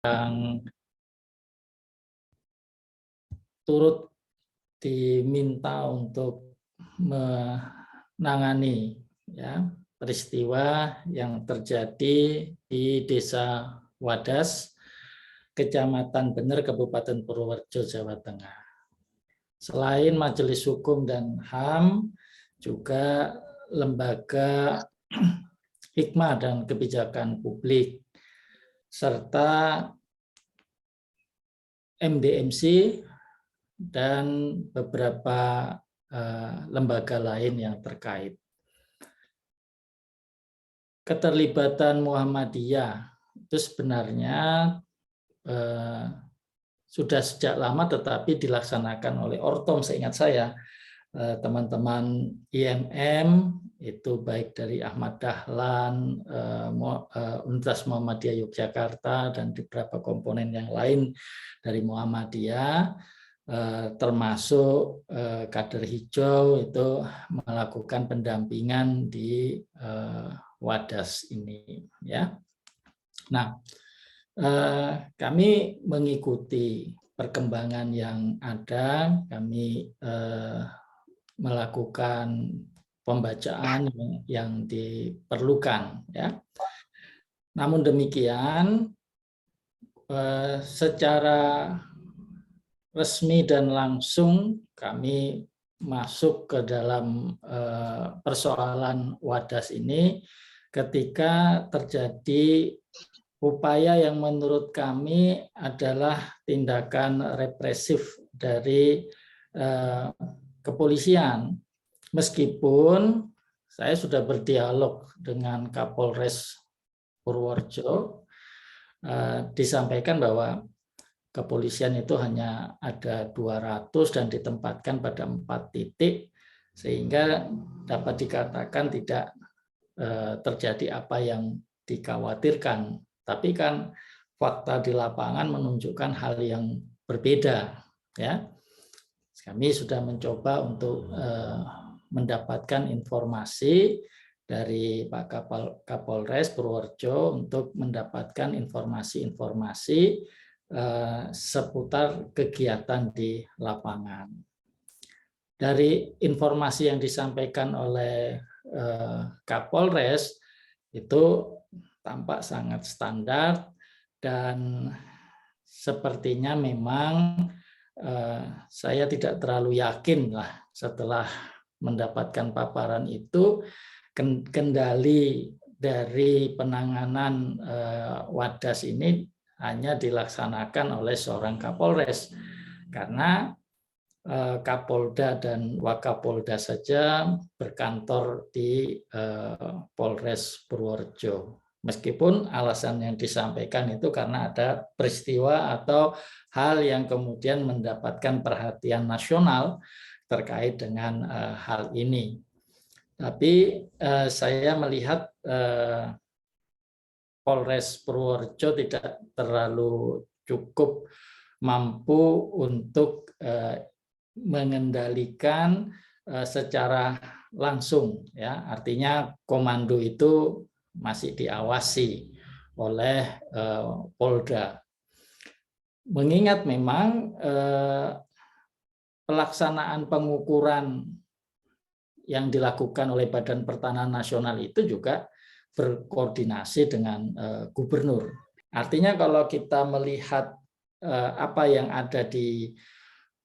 yang turut diminta untuk menangani ya peristiwa yang terjadi di Desa Wadas, Kecamatan Bener, Kabupaten Purworejo, Jawa Tengah. Selain Majelis Hukum dan HAM, juga Lembaga Hikmah dan Kebijakan Publik, serta MDMC dan beberapa lembaga lain yang terkait. Keterlibatan Muhammadiyah itu sebenarnya sudah sejak lama, tetapi dilaksanakan oleh Ortom. Seingat saya, teman-teman IMM itu baik dari Ahmad Dahlan, Universitas Muhammadiyah Yogyakarta, dan beberapa komponen yang lain dari Muhammadiyah, termasuk kader hijau itu melakukan pendampingan di Wadas ini, ya. Nah, kami mengikuti perkembangan yang ada, kami melakukan pembacaan yang diperlukan, ya. Namun demikian, secara resmi dan langsung kami masuk ke dalam persoalan Wadas ini ketika terjadi upaya yang menurut kami adalah tindakan represif dari kepolisian. Meskipun saya sudah berdialog dengan Kapolres Purworejo, disampaikan bahwa kepolisian itu hanya ada 200 dan ditempatkan pada 4 titik, sehingga dapat dikatakan tidak terjadi apa yang dikhawatirkan. Tapi kan fakta di lapangan menunjukkan hal yang berbeda, ya. Kami sudah mencoba untuk mendapatkan informasi dari Pak Kapolres Purworejo untuk mendapatkan informasi-informasi seputar kegiatan di lapangan. Dari informasi yang disampaikan oleh Kapolres itu tampak sangat standar, dan sepertinya memang saya tidak terlalu yakin lah setelah mendapatkan paparan itu kendali dari penanganan Wadas ini hanya dilaksanakan oleh seorang Kapolres, karena Kapolda dan Wakapolda saja berkantor di Polres Purworejo. Meskipun alasan yang disampaikan itu karena ada peristiwa atau hal yang kemudian mendapatkan perhatian nasional terkait dengan hal ini. Tapi saya melihat Polres Purworejo tidak terlalu cukup mampu untuk mengendalikan secara langsung, ya. Artinya komando itu masih diawasi oleh Polda. Mengingat memang pelaksanaan pengukuran yang dilakukan oleh Badan Pertanahan Nasional itu juga berkoordinasi dengan gubernur. Artinya kalau kita melihat apa yang ada di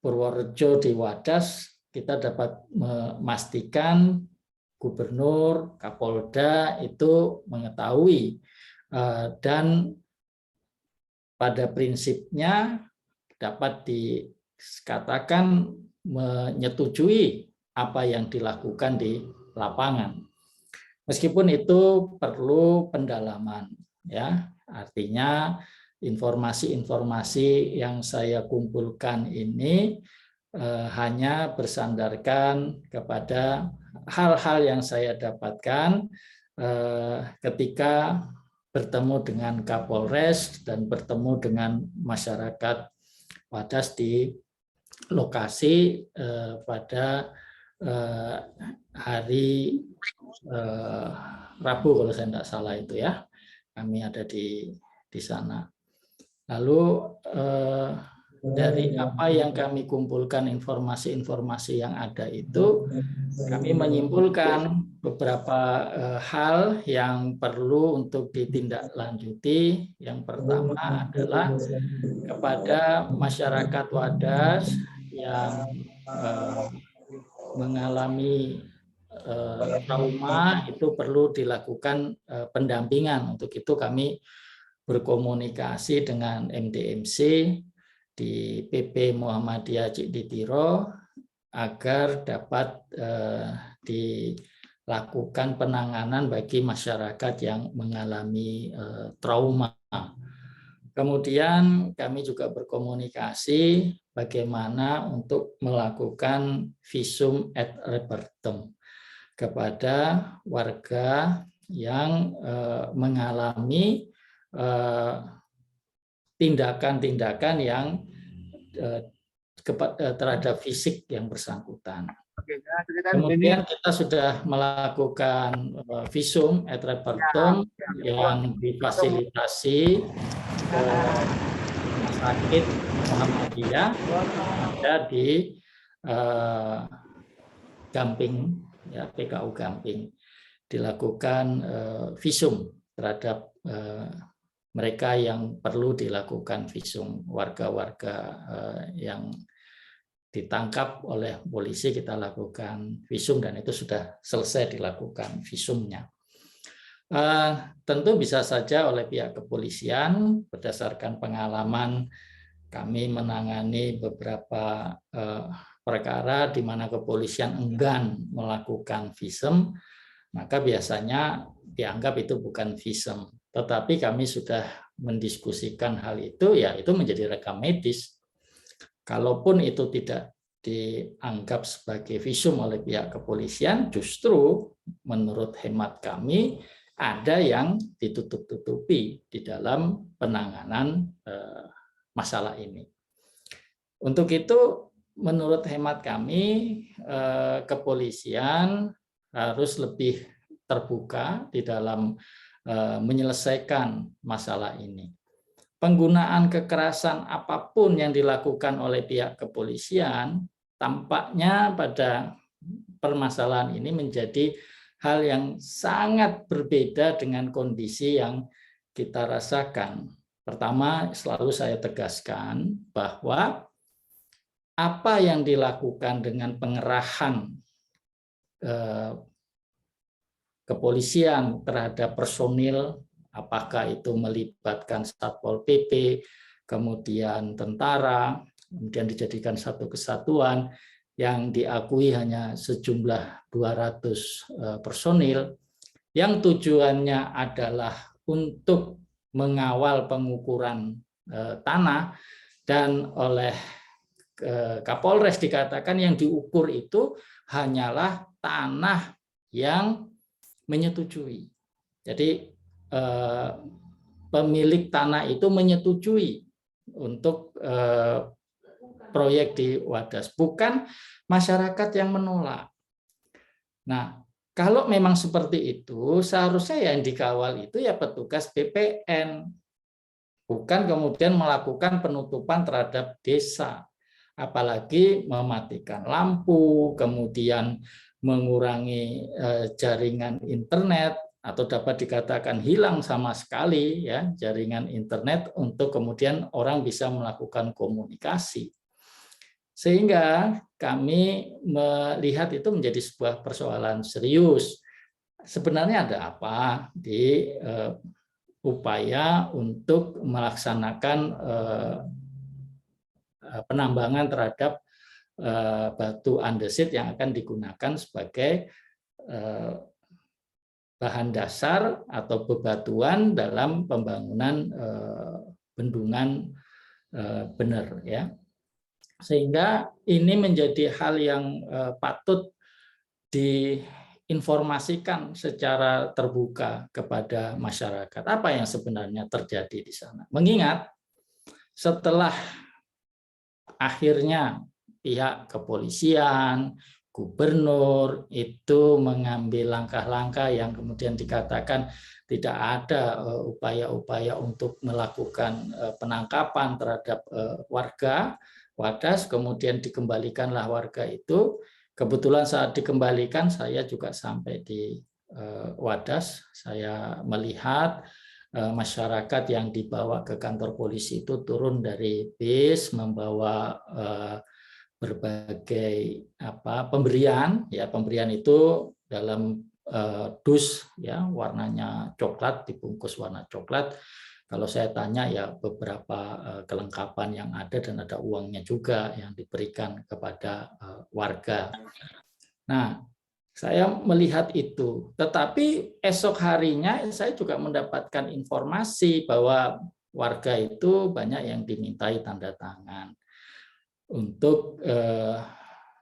Purworejo, di Wadas, kita dapat memastikan gubernur, Kapolda itu mengetahui dan pada prinsipnya dapat dikatakan menyetujui apa yang dilakukan di lapangan. Meskipun itu perlu pendalaman, ya. Artinya informasi-informasi yang saya kumpulkan ini hanya bersandarkan kepada hal-hal yang saya dapatkan ketika bertemu dengan Kapolres dan bertemu dengan masyarakat Wadas di lokasi pada hari Rabu kalau saya tidak salah itu, ya. Kami ada di sana. Lalu dari apa yang kami kumpulkan, informasi-informasi yang ada itu, kami menyimpulkan beberapa hal yang perlu untuk ditindaklanjuti. Yang pertama adalah kepada masyarakat Wadas yang mengalami trauma, itu perlu dilakukan pendampingan. Untuk itu kami berkomunikasi dengan MDMC di PP Muhammadiyah Cikditiro agar dapat dilakukan penanganan bagi masyarakat yang mengalami trauma. Kemudian kami juga berkomunikasi bagaimana untuk melakukan visum et repertum kepada warga yang mengalami tindakan-tindakan yang terhadap fisik yang bersangkutan. Kemudian kita sudah melakukan visum et repertum yang difasilitasi ke Rumah Sakit Muhammadiyah ada di Gamping, ya, PKU Gamping. Dilakukan visum terhadap mereka yang perlu dilakukan visum, warga-warga yang ditangkap oleh polisi kita lakukan visum, dan itu sudah selesai dilakukan visumnya. Tentu bisa saja oleh pihak kepolisian, berdasarkan pengalaman kami menangani beberapa perkara di mana kepolisian enggan melakukan visum, maka biasanya dianggap itu bukan visum. Tetapi kami sudah mendiskusikan hal itu, ya itu menjadi rekam medis. Kalaupun itu tidak dianggap sebagai visum oleh pihak kepolisian, justru menurut hemat kami ada yang ditutup-tutupi di dalam penanganan masalah ini. Untuk itu, menurut hemat kami, kepolisian harus lebih terbuka di dalam menyelesaikan masalah ini. Penggunaan kekerasan apapun yang dilakukan oleh pihak kepolisian, tampaknya pada permasalahan ini menjadi hal yang sangat berbeda dengan kondisi yang kita rasakan. Pertama, selalu saya tegaskan bahwa apa yang dilakukan dengan pengerahan kepolisian terhadap personil, apakah itu melibatkan Satpol PP, kemudian tentara, kemudian dijadikan satu kesatuan yang diakui hanya sejumlah 200 personil, yang tujuannya adalah untuk mengawal pengukuran tanah, dan oleh Kapolres dikatakan yang diukur itu hanyalah tanah yang menyetujui. Jadi pemilik tanah itu menyetujui untuk proyek di Wadas, bukan masyarakat yang menolak. Nah, kalau memang seperti itu, seharusnya yang dikawal itu ya petugas BPN, bukan kemudian melakukan penutupan terhadap desa, apalagi mematikan lampu, kemudian mengurangi jaringan internet, atau dapat dikatakan hilang sama sekali ya jaringan internet, untuk kemudian orang bisa melakukan komunikasi. Sehingga kami melihat itu menjadi sebuah persoalan serius. Sebenarnya ada apa di upaya untuk melaksanakan penambangan terhadap batu andesit yang akan digunakan sebagai bahan dasar atau bebatuan dalam pembangunan bendungan bener, ya. Sehingga ini menjadi hal yang patut diinformasikan secara terbuka kepada masyarakat apa yang sebenarnya terjadi di sana. Mengingat setelah akhirnya pihak kepolisian, gubernur itu mengambil langkah-langkah yang kemudian dikatakan tidak ada upaya-upaya untuk melakukan penangkapan terhadap warga Wadas, kemudian dikembalikanlah warga itu. Kebetulan saat dikembalikan saya juga sampai di Wadas, saya melihat masyarakat yang dibawa ke kantor polisi itu turun dari bis membawa berbagai pemberian, ya pemberian itu dalam dus ya warnanya coklat, dibungkus warna coklat. Kalau saya tanya ya beberapa kelengkapan yang ada dan ada uangnya juga yang diberikan kepada warga. Nah, saya melihat itu. Tetapi esok harinya saya juga mendapatkan informasi bahwa warga itu banyak yang dimintai tanda tangan untuk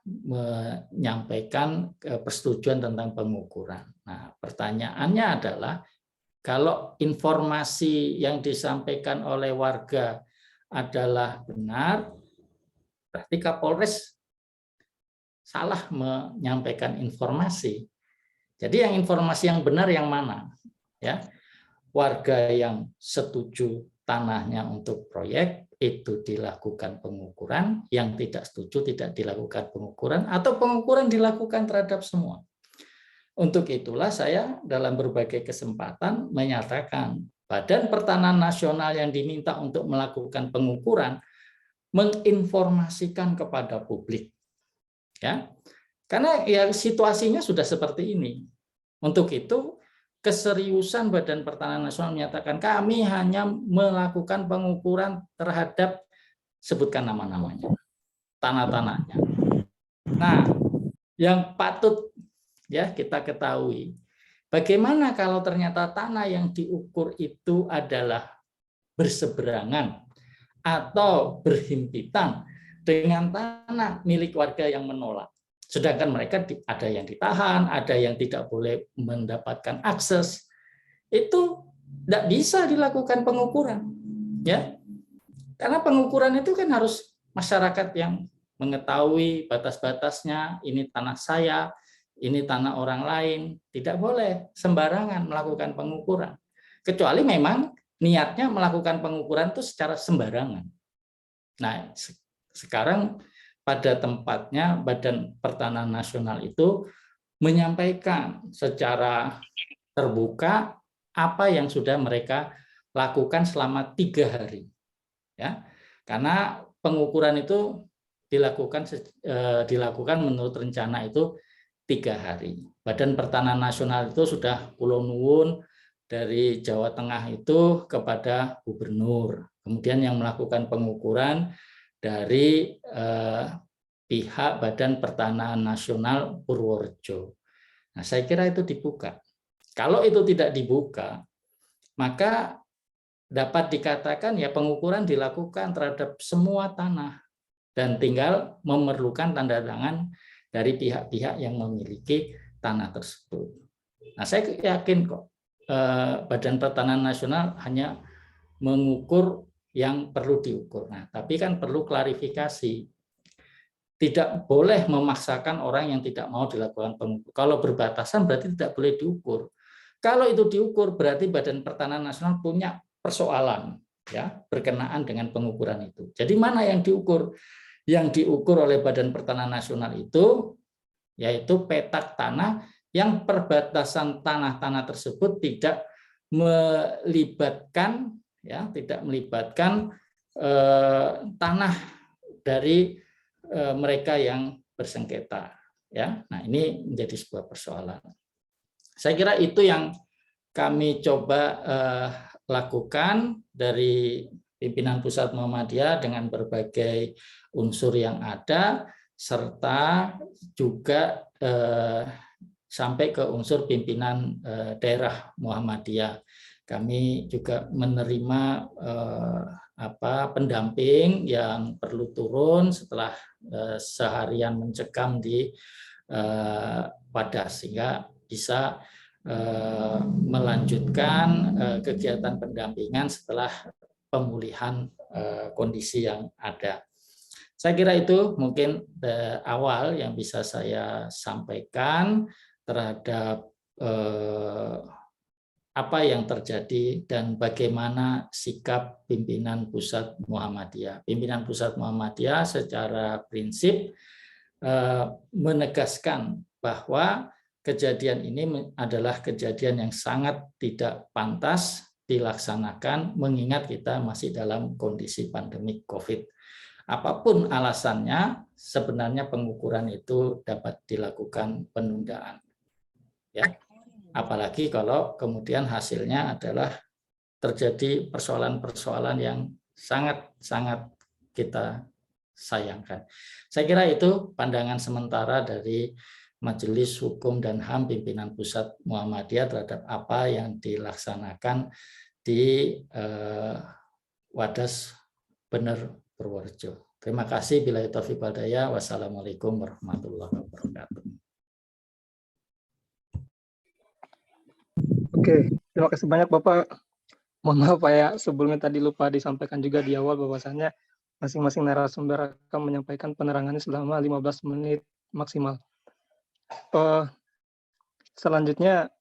menyampaikan persetujuan tentang pengukuran. Nah, pertanyaannya adalah kalau informasi yang disampaikan oleh warga adalah benar, berarti Kapolres salah menyampaikan informasi. Jadi yang informasi yang benar yang mana? Ya, warga yang setuju tanahnya untuk proyek itu dilakukan pengukuran, yang tidak setuju tidak dilakukan pengukuran, atau pengukuran dilakukan terhadap semua. Untuk itulah saya dalam berbagai kesempatan menyatakan Badan Pertanahan Nasional yang diminta untuk melakukan pengukuran menginformasikan kepada publik, ya, karena ya situasinya sudah seperti ini. Untuk itu keseriusan Badan Pertanahan Nasional menyatakan kami hanya melakukan pengukuran terhadap sebutkan nama-namanya, tanah-tanahnya. Nah, yang patut ya kita ketahui, bagaimana kalau ternyata tanah yang diukur itu adalah berseberangan atau berhimpitan dengan tanah milik warga yang menolak. Sedangkan mereka ada yang ditahan, ada yang tidak boleh mendapatkan akses. Itu tidak bisa dilakukan pengukuran, ya. Karena pengukuran itu kan harus masyarakat yang mengetahui batas-batasnya, ini tanah saya, ini tanah orang lain, tidak boleh sembarangan melakukan pengukuran. Kecuali memang niatnya melakukan pengukuran itu secara sembarangan. Nah, sekarang pada tempatnya Badan Pertanahan Nasional itu menyampaikan secara terbuka apa yang sudah mereka lakukan selama 3 hari. Ya, karena pengukuran itu dilakukan menurut rencana itu 3 hari. Badan Pertanahan Nasional itu sudah kulo nuwun dari Jawa Tengah itu kepada gubernur. Kemudian yang melakukan pengukuran dari pihak Badan Pertanahan Nasional Purworejo. Nah, saya kira itu dibuka. Kalau itu tidak dibuka, maka dapat dikatakan ya pengukuran dilakukan terhadap semua tanah dan tinggal memerlukan tanda tangan dari pihak-pihak yang memiliki tanah tersebut. Nah, saya yakin kok Badan Pertanahan Nasional hanya mengukur yang perlu diukur. Nah, tapi kan perlu klarifikasi. Tidak boleh memaksakan orang yang tidak mau dilakukan pengukuran. Kalau berbatasan berarti tidak boleh diukur. Kalau itu diukur berarti Badan Pertanahan Nasional punya persoalan ya berkenaan dengan pengukuran itu. Jadi mana yang diukur? Yang diukur oleh Badan Pertanahan Nasional itu yaitu petak tanah yang perbatasan tanah-tanah tersebut tidak melibatkan tanah dari mereka yang bersengketa ya. Nah, ini menjadi sebuah persoalan. Saya kira itu yang kami coba lakukan dari pimpinan pusat Muhammadiyah dengan berbagai unsur yang ada serta juga sampai ke unsur pimpinan daerah Muhammadiyah. Kami juga menerima pendamping yang perlu turun setelah seharian mencekam di Wadas sehingga bisa melanjutkan kegiatan pendampingan setelah pemulihan kondisi yang ada. Saya kira itu mungkin awal yang bisa saya sampaikan terhadap apa yang terjadi dan bagaimana sikap pimpinan pusat Muhammadiyah. Pimpinan pusat Muhammadiyah secara prinsip menegaskan bahwa kejadian ini adalah kejadian yang sangat tidak pantas dilaksanakan mengingat kita masih dalam kondisi pandemik COVID. Apapun alasannya, sebenarnya pengukuran itu dapat dilakukan penundaan. Ya. Apalagi kalau kemudian hasilnya adalah terjadi persoalan-persoalan yang sangat-sangat kita sayangkan. Saya kira itu pandangan sementara dari Majelis Hukum dan HAM Pimpinan Pusat Muhammadiyah terhadap apa yang dilaksanakan di Wadas Bener Purworejo. Terima kasih. Billahi taufiq wal hidayah. Wassalamualaikum warahmatullahi wabarakatuh. Oke, terima kasih banyak Bapak. Mohon maaf Pak ya, sebelumnya tadi lupa disampaikan juga di awal bahwasannya masing-masing narasumber akan menyampaikan penerangannya selama 15 menit maksimal. Selanjutnya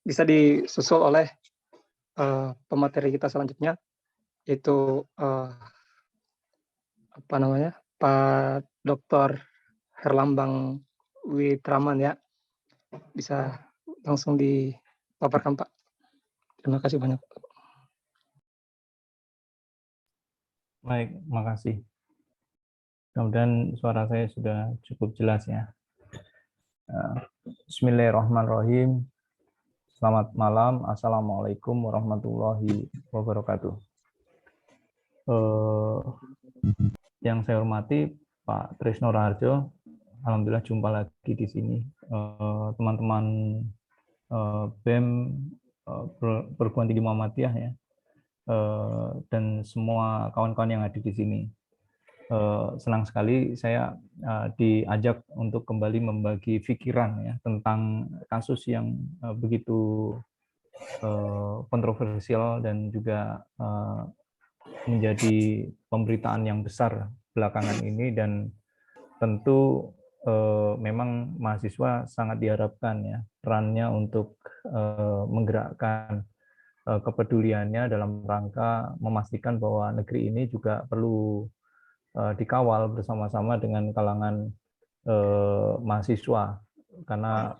bisa disusul oleh pemateri kita selanjutnya, yaitu Pak Dr. Herlambang Witraman ya. Bisa langsung dipaparkan Pak. Terima kasih banyak. Baik, makasih. Kemudian suara saya sudah cukup jelas ya. Bismillahirrahmanirrahim. Selamat malam. Assalamualaikum warahmatullahi wabarakatuh. Yang saya hormati Pak Trisno Raharjo, alhamdulillah jumpa lagi di sini. Teman-teman BEM Perguruan Tinggi Muhammadiyah ya, dan semua kawan-kawan yang ada di sini. Senang sekali saya diajak untuk kembali membagi pikiran ya tentang kasus yang begitu kontroversial dan juga menjadi pemberitaan yang besar belakangan ini, dan tentu memang mahasiswa sangat diharapkan ya perannya untuk menggerakkan kepeduliannya dalam rangka memastikan bahwa negeri ini juga perlu dikawal bersama-sama dengan kalangan mahasiswa, karena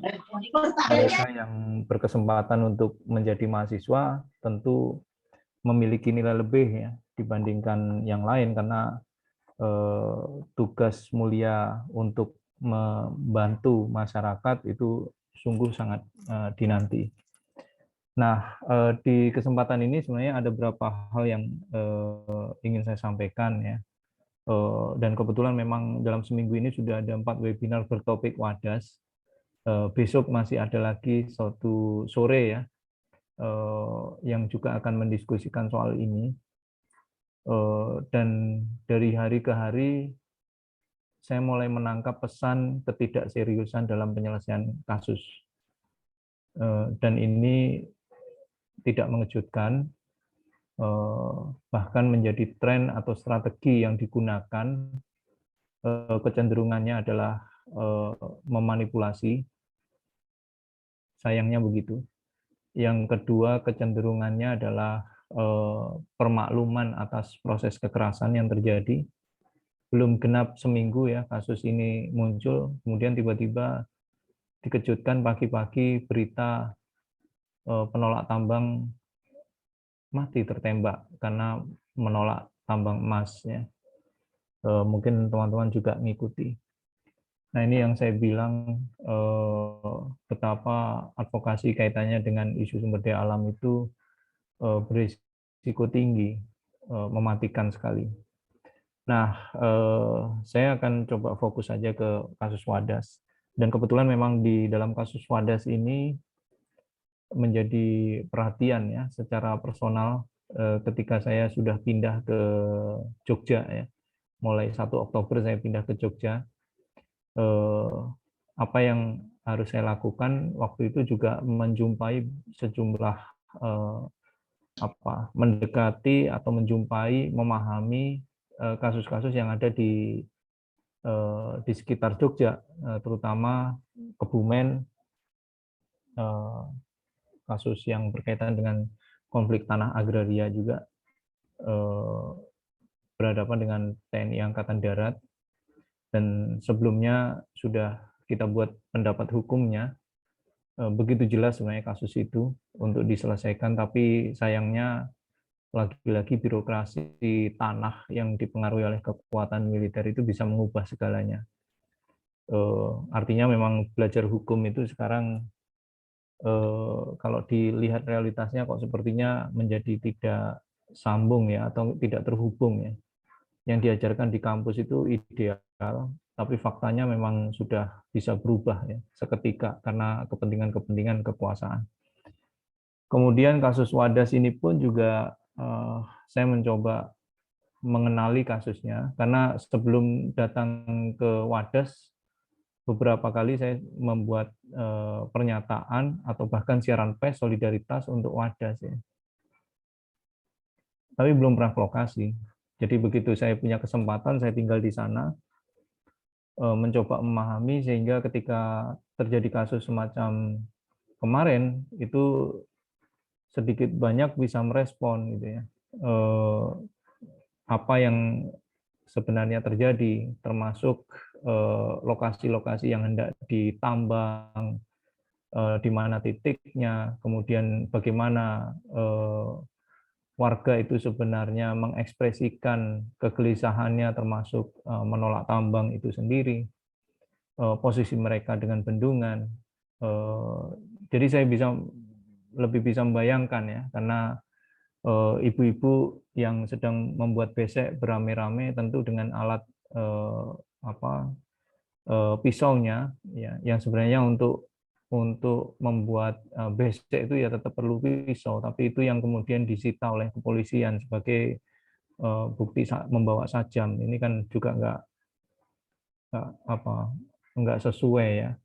mereka yang berkesempatan untuk menjadi mahasiswa tentu memiliki nilai lebih ya dibandingkan yang lain, karena tugas mulia untuk membantu masyarakat itu sungguh sangat dinanti. Nah, di kesempatan ini sebenarnya ada beberapa hal yang ingin saya sampaikan ya. Dan kebetulan memang dalam seminggu ini sudah ada 4 webinar bertopik Wadas. Besok masih ada lagi suatu sore ya, yang juga akan mendiskusikan soal ini. Dan dari hari ke hari saya mulai menangkap pesan ketidakseriusan dalam penyelesaian kasus. Dan ini tidak mengejutkan, bahkan menjadi tren atau strategi yang digunakan, kecenderungannya adalah memanipulasi, sayangnya begitu. Yang kedua, kecenderungannya adalah permakluman atas proses kekerasan yang terjadi. Belum genap seminggu ya kasus ini muncul, kemudian tiba-tiba dikejutkan pagi-pagi berita penolak tambang mati tertembak karena menolak tambang emas ya. Mungkin teman-teman juga ngikuti. Nah, ini yang saya bilang betapa advokasi kaitannya dengan isu sumber daya alam itu berisiko tinggi, mematikan sekali. Nah, saya akan coba fokus saja ke kasus Wadas. Dan kebetulan memang di dalam kasus Wadas ini menjadi perhatian ya secara personal ketika saya sudah pindah ke Jogja ya. Mulai 1 Oktober saya pindah ke Jogja. Apa yang harus saya lakukan waktu itu juga menjumpai sejumlah mendekati atau menjumpai, memahami kasus-kasus yang ada di sekitar Jogja, terutama Kebumen, kasus yang berkaitan dengan konflik tanah agraria juga berhadapan dengan TNI Angkatan Darat, dan sebelumnya sudah kita buat pendapat hukumnya. Begitu jelas sebenarnya kasus itu untuk diselesaikan, tapi sayangnya lagi-lagi birokrasi tanah yang dipengaruhi oleh kekuatan militer itu bisa mengubah segalanya. Artinya memang belajar hukum itu sekarang kalau dilihat realitasnya kok sepertinya menjadi tidak sambung ya, atau tidak terhubung ya. Yang diajarkan di kampus itu ideal, tapi faktanya memang sudah bisa berubah ya seketika karena kepentingan-kepentingan kekuasaan. Kemudian kasus Wadas ini pun juga saya mencoba mengenali kasusnya, karena sebelum datang ke Wadas beberapa kali saya membuat pernyataan atau bahkan siaran pers solidaritas untuk Wadas ya. Tapi belum pernah ke lokasi. Jadi begitu saya punya kesempatan, saya tinggal di sana, mencoba memahami, sehingga ketika terjadi kasus semacam kemarin itu sedikit banyak bisa merespon gitu ya. Apa yang sebenarnya terjadi, termasuk lokasi-lokasi yang hendak ditambang, di mana titiknya, kemudian bagaimana warga itu sebenarnya mengekspresikan kegelisahannya, termasuk menolak tambang itu sendiri, posisi mereka dengan bendungan. Jadi saya lebih bisa membayangkan ya, karena ibu-ibu yang sedang membuat besek beramai-ramai tentu dengan alat pisaunya ya, yang sebenarnya untuk membuat besek itu ya tetap perlu pisau, tapi itu yang kemudian disita oleh kepolisian sebagai bukti membawa sajam. Ini kan juga nggak sesuai ya,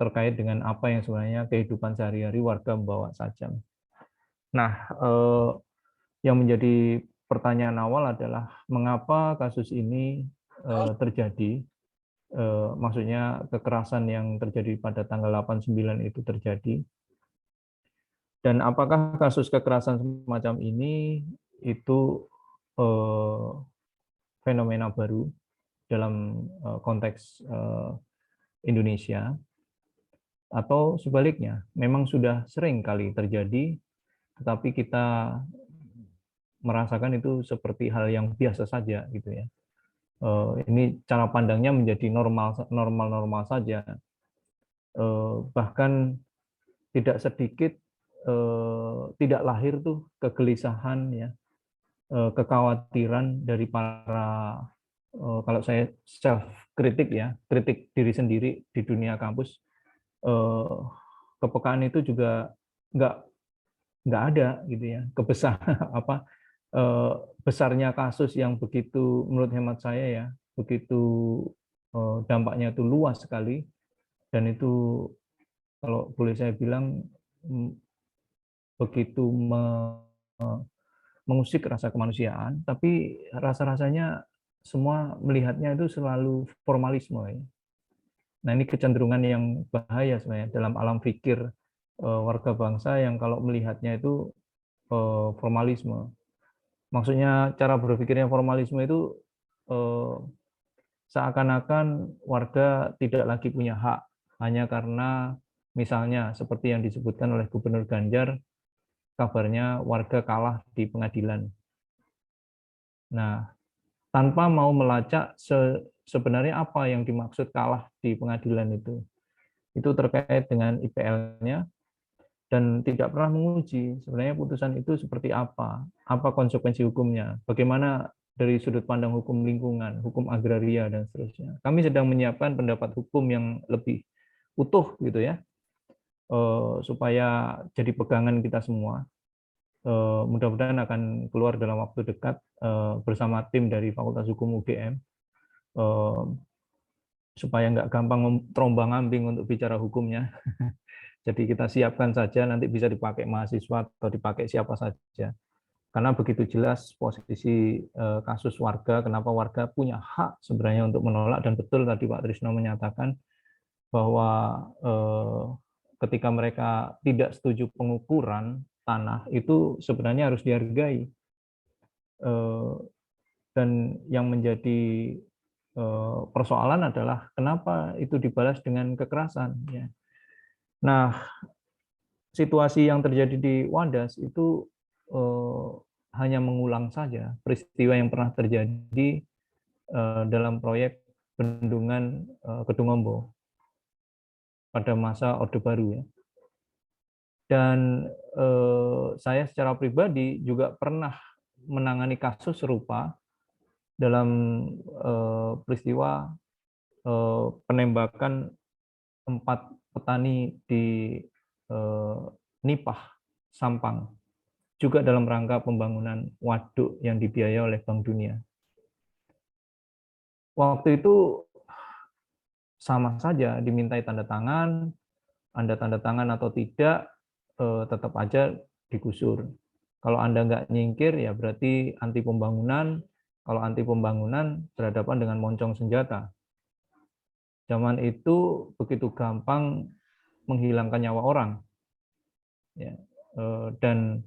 terkait dengan apa yang sebenarnya kehidupan sehari-hari warga membawa sajam. Nah, yang menjadi pertanyaan awal adalah mengapa kasus ini terjadi, maksudnya kekerasan yang terjadi pada tanggal 8/9 itu terjadi, dan apakah kasus kekerasan semacam ini itu fenomena baru dalam konteks Indonesia, atau sebaliknya memang sudah sering kali terjadi tetapi kita merasakan itu seperti hal yang biasa saja gitu ya. Ini cara pandangnya menjadi normal saja. Bahkan tidak sedikit tidak lahir tuh kegelisahan ya, kekhawatiran dari para, kalau saya self kritik ya, kritik diri sendiri di dunia kampus, kepekaan itu juga nggak ada gitu ya, besarnya kasus yang begitu, menurut hemat saya ya, begitu dampaknya itu luas sekali, dan itu kalau boleh saya bilang begitu mengusik rasa kemanusiaan, tapi rasa-rasanya semua melihatnya itu selalu formalisme ya. Nah, ini kecenderungan yang bahaya sebenarnya dalam alam pikir warga bangsa yang kalau melihatnya itu formalisme. Maksudnya cara berpikirnya formalisme itu seakan-akan warga tidak lagi punya hak hanya karena misalnya seperti yang disebutkan oleh Gubernur Ganjar, kabarnya warga kalah di pengadilan. Nah, tanpa mau melacak sebenarnya apa yang dimaksud kalah di pengadilan itu terkait dengan IPL-nya, dan tidak pernah menguji sebenarnya putusan itu seperti apa konsekuensi hukumnya, bagaimana dari sudut pandang hukum lingkungan, hukum agraria, dan seterusnya. Kami sedang menyiapkan pendapat hukum yang lebih utuh gitu ya, supaya jadi pegangan kita semua. Mudah-mudahan akan keluar dalam waktu dekat bersama tim dari Fakultas Hukum UGM, supaya nggak gampang terombang-ambing untuk bicara hukumnya. Jadi kita siapkan saja, nanti bisa dipakai mahasiswa atau dipakai siapa saja. Karena begitu jelas posisi kasus warga, kenapa warga punya hak sebenarnya untuk menolak, dan betul tadi Pak Trisno menyatakan bahwa ketika mereka tidak setuju pengukuran tanah itu sebenarnya harus dihargai. Dan yang menjadi persoalan adalah kenapa itu dibalas dengan kekerasan. Ya. Nah, situasi yang terjadi di Wadas itu hanya mengulang saja peristiwa yang pernah terjadi dalam proyek bendungan Kedungombo pada masa Orde Baru, ya. Dan saya secara pribadi juga pernah menangani kasus serupa dalam peristiwa penembakan 4 petani di Nipah, Sampang, juga dalam rangka pembangunan waduk yang dibiayai oleh Bank Dunia. Waktu itu sama saja dimintai tanda tangan, Anda tanda tangan atau tidak, tetap aja digusur. Kalau Anda nggak nyingkir, ya berarti anti pembangunan. Kalau anti pembangunan, berhadapan dengan moncong senjata. Zaman itu begitu gampang menghilangkan nyawa orang. Ya, dan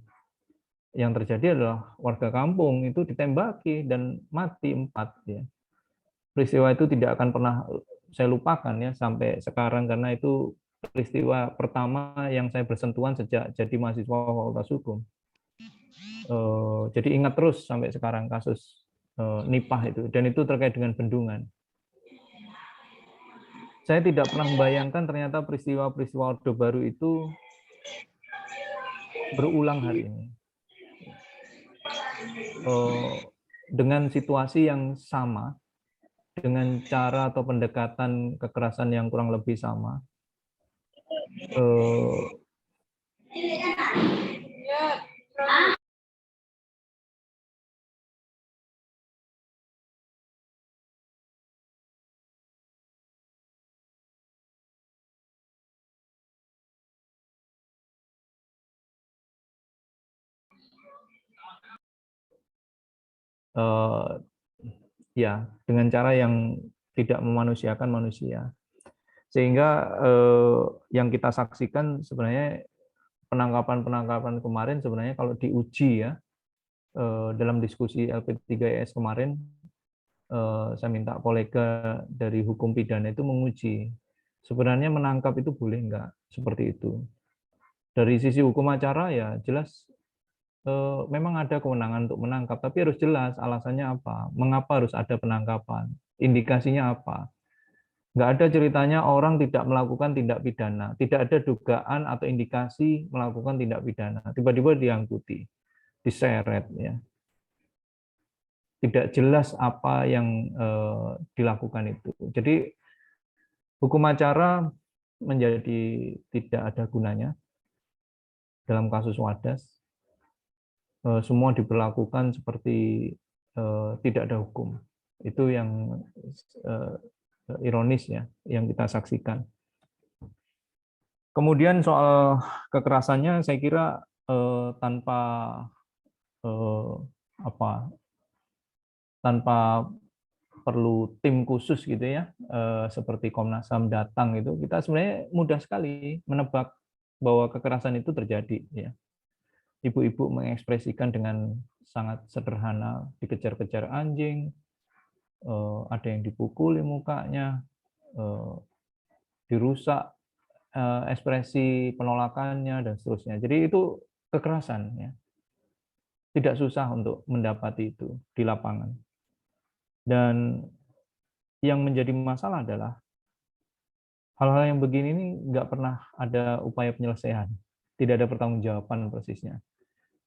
yang terjadi adalah warga kampung itu ditembaki dan mati 4. Ya. Peristiwa itu tidak akan pernah saya lupakan ya sampai sekarang, karena itu peristiwa pertama yang saya bersentuhan sejak jadi mahasiswa Fakultas Hukum. Jadi ingat terus sampai sekarang kasus Nipah itu, dan itu terkait dengan bendungan. Saya tidak pernah membayangkan ternyata peristiwa-peristiwa Orde Baru itu berulang hari ini. Dengan situasi yang sama, dengan cara atau pendekatan kekerasan yang kurang lebih sama. Ya, dengan cara yang tidak memanusiakan manusia. Sehingga yang kita saksikan sebenarnya penangkapan-penangkapan kemarin sebenarnya kalau diuji ya, dalam diskusi LP3IS kemarin, saya minta kolega dari hukum pidana itu menguji. Sebenarnya menangkap itu boleh enggak? Seperti itu. Dari sisi hukum acara ya jelas memang ada kewenangan untuk menangkap, tapi harus jelas alasannya apa, mengapa harus ada penangkapan, indikasinya apa. Nggak ada ceritanya orang tidak melakukan tindak pidana, tidak ada dugaan atau indikasi melakukan tindak pidana, tiba-tiba diangkuti, diseret, ya. Tidak jelas apa yang dilakukan itu. Jadi hukum acara menjadi tidak ada gunanya dalam kasus Wadas. Semua diperlakukan seperti tidak ada hukum. Itu yang ironis ya, yang kita saksikan. Kemudian soal kekerasannya, saya kira tanpa perlu tim khusus gitu ya, seperti Komnas HAM datang itu, kita sebenarnya mudah sekali menebak bahwa kekerasan itu terjadi. Ya. Ibu-ibu mengekspresikan dengan sangat sederhana, dikejar-kejar anjing, ada yang dipukuli mukanya, dirusak ekspresi penolakannya, dan seterusnya. Jadi itu kekerasan. Ya. Tidak susah untuk mendapati itu di lapangan. Dan yang menjadi masalah adalah hal-hal yang begini ini nggak pernah ada upaya penyelesaian. Tidak ada pertanggungjawaban persisnya.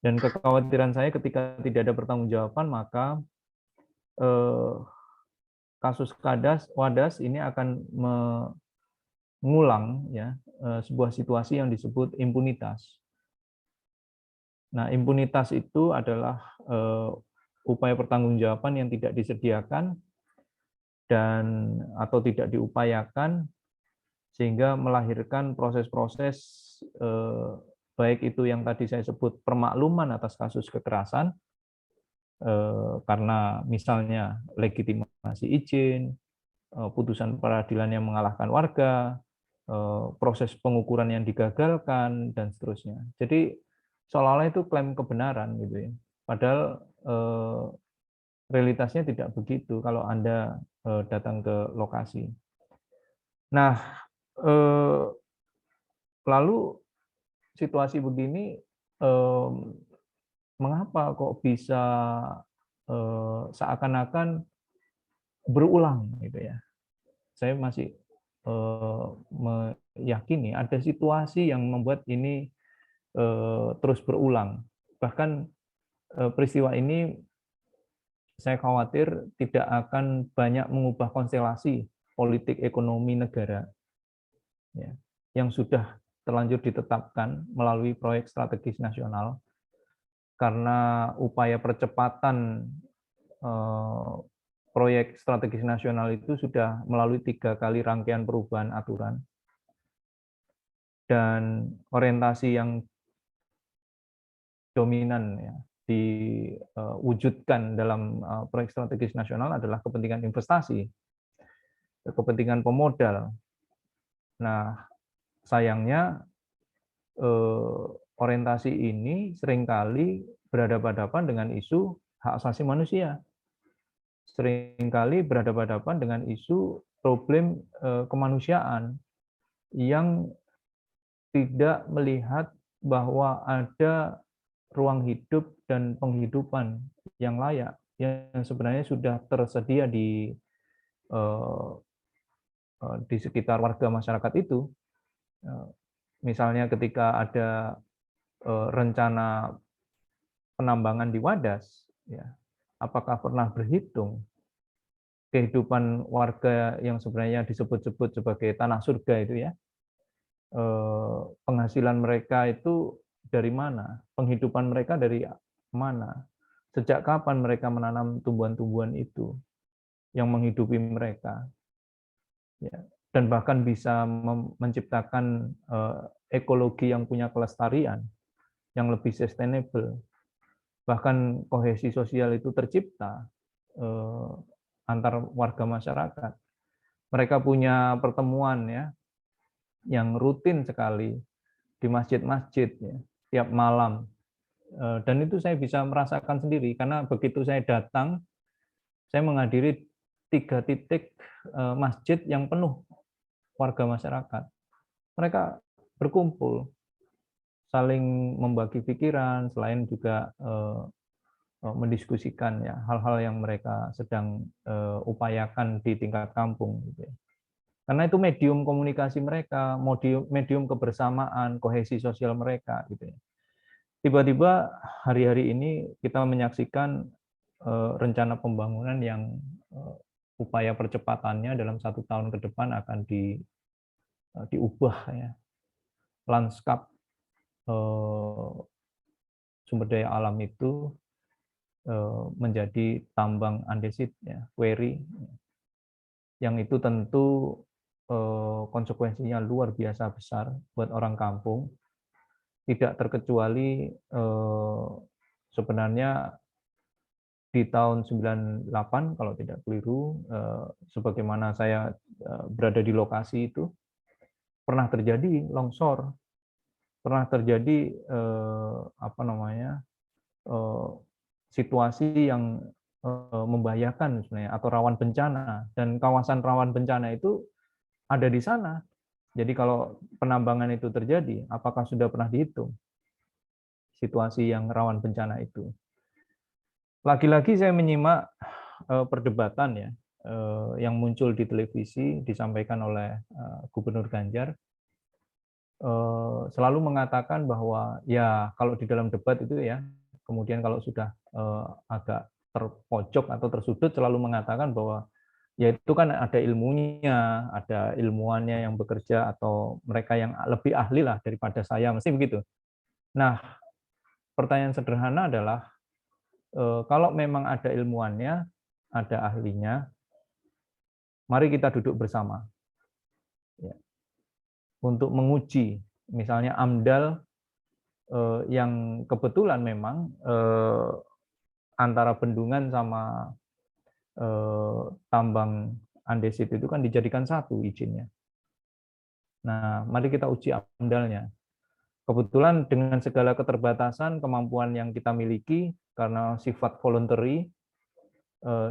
Dan kekhawatiran saya ketika tidak ada pertanggungjawaban, maka kasus Wadas ini akan mengulang ya sebuah situasi yang disebut impunitas. Nah, impunitas itu adalah upaya pertanggungjawaban yang tidak disediakan dan atau tidak diupayakan, sehingga melahirkan proses-proses baik itu yang tadi saya sebut permakluman atas kasus kekerasan, karena misalnya legitimasi izin, putusan peradilan yang mengalahkan warga, proses pengukuran yang digagalkan dan seterusnya. Jadi seolah-olah itu klaim kebenaran gitu ya. Padahal realitasnya tidak begitu kalau Anda datang ke lokasi. Nah, lalu situasi begini mengapa kok bisa seakan-akan berulang gitu ya. Saya masih meyakini ada situasi yang membuat ini terus berulang. Bahkan peristiwa ini saya khawatir tidak akan banyak mengubah konstelasi politik ekonomi negara ya, yang sudah terlanjur ditetapkan melalui proyek strategis nasional, karena upaya percepatan proyek strategis nasional itu sudah melalui 3 kali rangkaian perubahan aturan, dan orientasi yang dominan ya diwujudkan dalam proyek strategis nasional adalah kepentingan investasi, kepentingan pemodal. Nah, sayangnya orientasi ini seringkali berhadapan-hadapan dengan isu hak asasi manusia, seringkali berhadapan-hadapan dengan isu problem kemanusiaan yang tidak melihat bahwa ada ruang hidup dan penghidupan yang layak yang sebenarnya sudah tersedia di sekitar warga masyarakat itu. Misalnya ketika ada rencana penambangan di Wadas, ya, apakah pernah berhitung kehidupan warga yang sebenarnya disebut-sebut sebagai tanah surga itu ya, penghasilan mereka itu dari mana, penghidupan mereka dari mana, sejak kapan mereka menanam tumbuhan-tumbuhan itu yang menghidupi mereka, ya, dan bahkan bisa menciptakan ekologi yang punya kelestarian, yang lebih sustainable, bahkan kohesi sosial itu tercipta antar warga masyarakat. Mereka punya pertemuan ya yang rutin sekali di masjid-masjid ya, tiap malam, dan itu saya bisa merasakan sendiri karena begitu saya datang, saya menghadiri 3 titik masjid yang penuh warga masyarakat. Mereka berkumpul, saling membagi pikiran, selain juga mendiskusikan ya hal-hal yang mereka sedang upayakan di tingkat kampung gitu ya. Karena itu medium komunikasi mereka, medium kebersamaan, kohesi sosial mereka gitu ya. Tiba-tiba hari-hari ini kita menyaksikan rencana pembangunan yang upaya percepatannya dalam 1 tahun ke depan akan diubah ya. Lanskap sumber daya alam itu menjadi tambang andesit ya, quarry, yang itu tentu konsekuensinya luar biasa besar buat orang kampung. Tidak terkecuali sebenarnya di tahun 98 kalau tidak keliru, sebagaimana saya berada di lokasi itu, pernah terjadi longsor, pernah terjadi situasi yang membahayakan sebenarnya atau rawan bencana, dan kawasan rawan bencana itu ada di sana. Jadi kalau penambangan itu terjadi, apakah sudah pernah dihitung situasi yang rawan bencana itu? Lagi-lagi saya menyimak perdebatan ya yang muncul di televisi disampaikan oleh Gubernur Ganjar, selalu mengatakan bahwa ya kalau di dalam debat itu ya, kemudian kalau sudah agak terpojok atau tersudut selalu mengatakan bahwa ya itu kan ada ilmunya, ada ilmuwannya yang bekerja atau mereka yang lebih ahli lah daripada saya, mesti begitu. Nah, pertanyaan sederhana adalah kalau memang ada ilmuwannya, ada ahlinya, mari kita duduk bersama ya, untuk menguji misalnya AMDAL yang kebetulan memang antara bendungan sama tambang andesit itu kan dijadikan satu izinnya. Nah, mari kita uji AMDAL-nya. Kebetulan dengan segala keterbatasan kemampuan yang kita miliki karena sifat voluntary,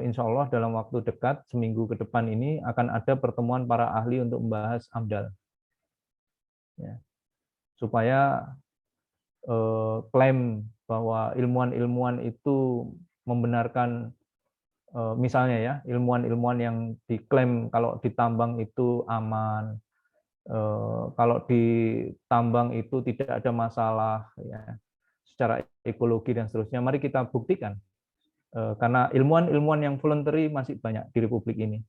insya Allah dalam waktu dekat, seminggu ke depan ini akan ada pertemuan para ahli untuk membahas AMDAL. Ya. Supaya klaim bahwa ilmuwan-ilmuwan itu membenarkan, misalnya ya, ilmuwan-ilmuwan yang diklaim kalau ditambang itu aman, kalau ditambang itu tidak ada masalah ya, secara ekologi dan seterusnya, mari kita buktikan. Karena ilmuwan-ilmuwan yang voluntary masih banyak di Republik ini.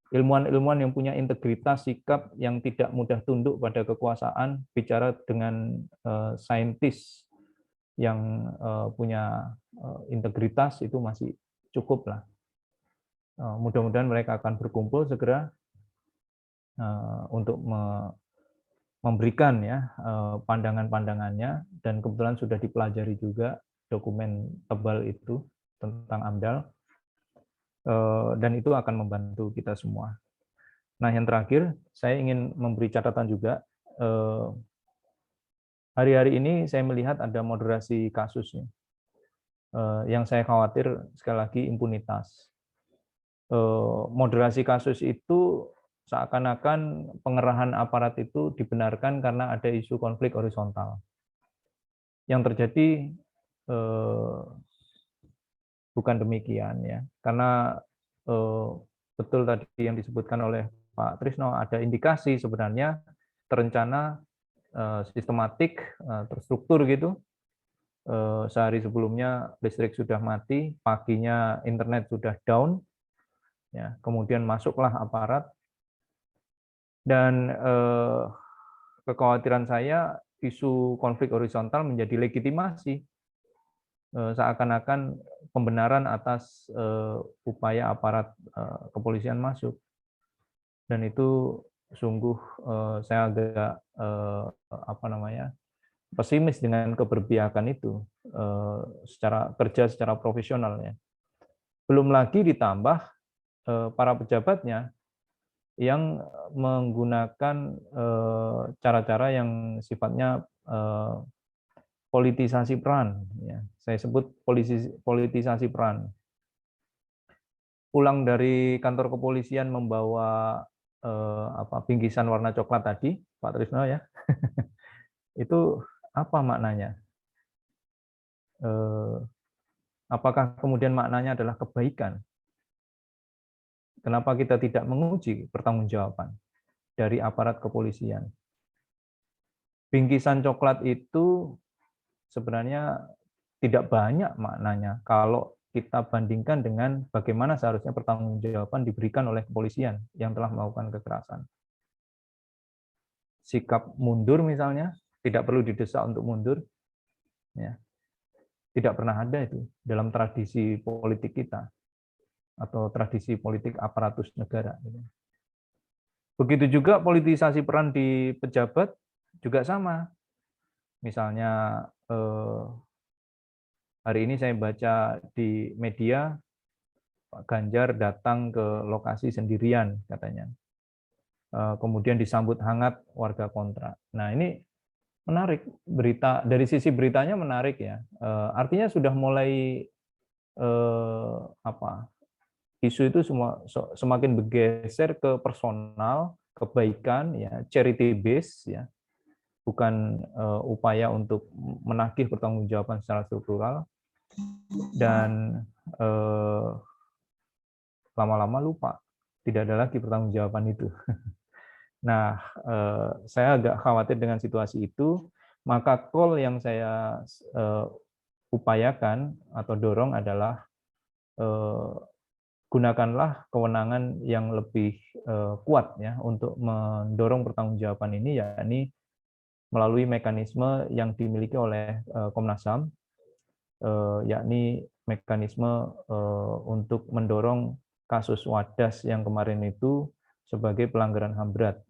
Ilmuwan-ilmuwan yang punya integritas, sikap yang tidak mudah tunduk pada kekuasaan, bicara dengan saintis yang punya integritas itu masih cukup lah. Mudah-mudahan mereka akan berkumpul segera untuk memberikan ya pandangan-pandangannya, dan kebetulan sudah dipelajari juga dokumen tebal itu tentang AMDAL, dan itu akan membantu kita semua. Nah, yang terakhir saya ingin memberi catatan juga. Hari-hari ini saya melihat ada moderasi kasusnya. Yang saya khawatir sekali lagi impunitas. Moderasi kasus itu seakan-akan pengerahan aparat itu dibenarkan karena ada isu konflik horizontal. Yang terjadi bukan demikian ya, karena betul tadi yang disebutkan oleh Pak Trisno, ada indikasi sebenarnya terencana, sistematik, terstruktur gitu. Sehari sebelumnya listrik sudah mati, paginya internet sudah down, ya, kemudian masuklah aparat, dan kekhawatiran saya isu konflik horizontal menjadi legitimasi, seakan-akan pembenaran atas upaya aparat kepolisian masuk, dan itu sungguh saya agak pesimis dengan keberpihakan itu secara profesional ya. Belum lagi ditambah para pejabatnya yang menggunakan cara-cara yang sifatnya politisasi peran ya. Saya sebut politisasi peran. Pulang dari kantor kepolisian membawa bingkisan warna coklat tadi, Pak Trisno ya. Itu apa maknanya? Apakah kemudian maknanya adalah kebaikan? Kenapa kita tidak menguji pertanggungjawaban dari aparat kepolisian? Bingkisan coklat itu sebenarnya tidak banyak maknanya kalau kita bandingkan dengan bagaimana seharusnya pertanggungjawaban diberikan oleh kepolisian yang telah melakukan kekerasan. Sikap mundur misalnya, tidak perlu didesak untuk mundur, ya. Tidak pernah ada itu dalam tradisi politik kita atau tradisi politik aparatus negara. Begitu juga politisasi peran di pejabat juga sama. Misalnya hari ini saya baca di media Pak Ganjar datang ke lokasi sendirian katanya. Kemudian disambut hangat warga kontra. Nah, ini menarik, berita dari sisi beritanya menarik ya. Artinya sudah mulai isu itu semakin bergeser ke personal, kebaikan ya, charity base ya. Bukan upaya untuk menagih pertanggungjawaban secara struktural, dan lama-lama lupa, tidak ada lagi pertanggungjawaban itu. Nah, saya agak khawatir dengan situasi itu, maka call yang saya upayakan atau dorong adalah gunakanlah kewenangan yang lebih kuat ya untuk mendorong pertanggungjawaban ini, yakni melalui mekanisme yang dimiliki oleh Komnas HAM, yakni mekanisme untuk mendorong kasus Wadas yang kemarin itu sebagai pelanggaran HAM berat.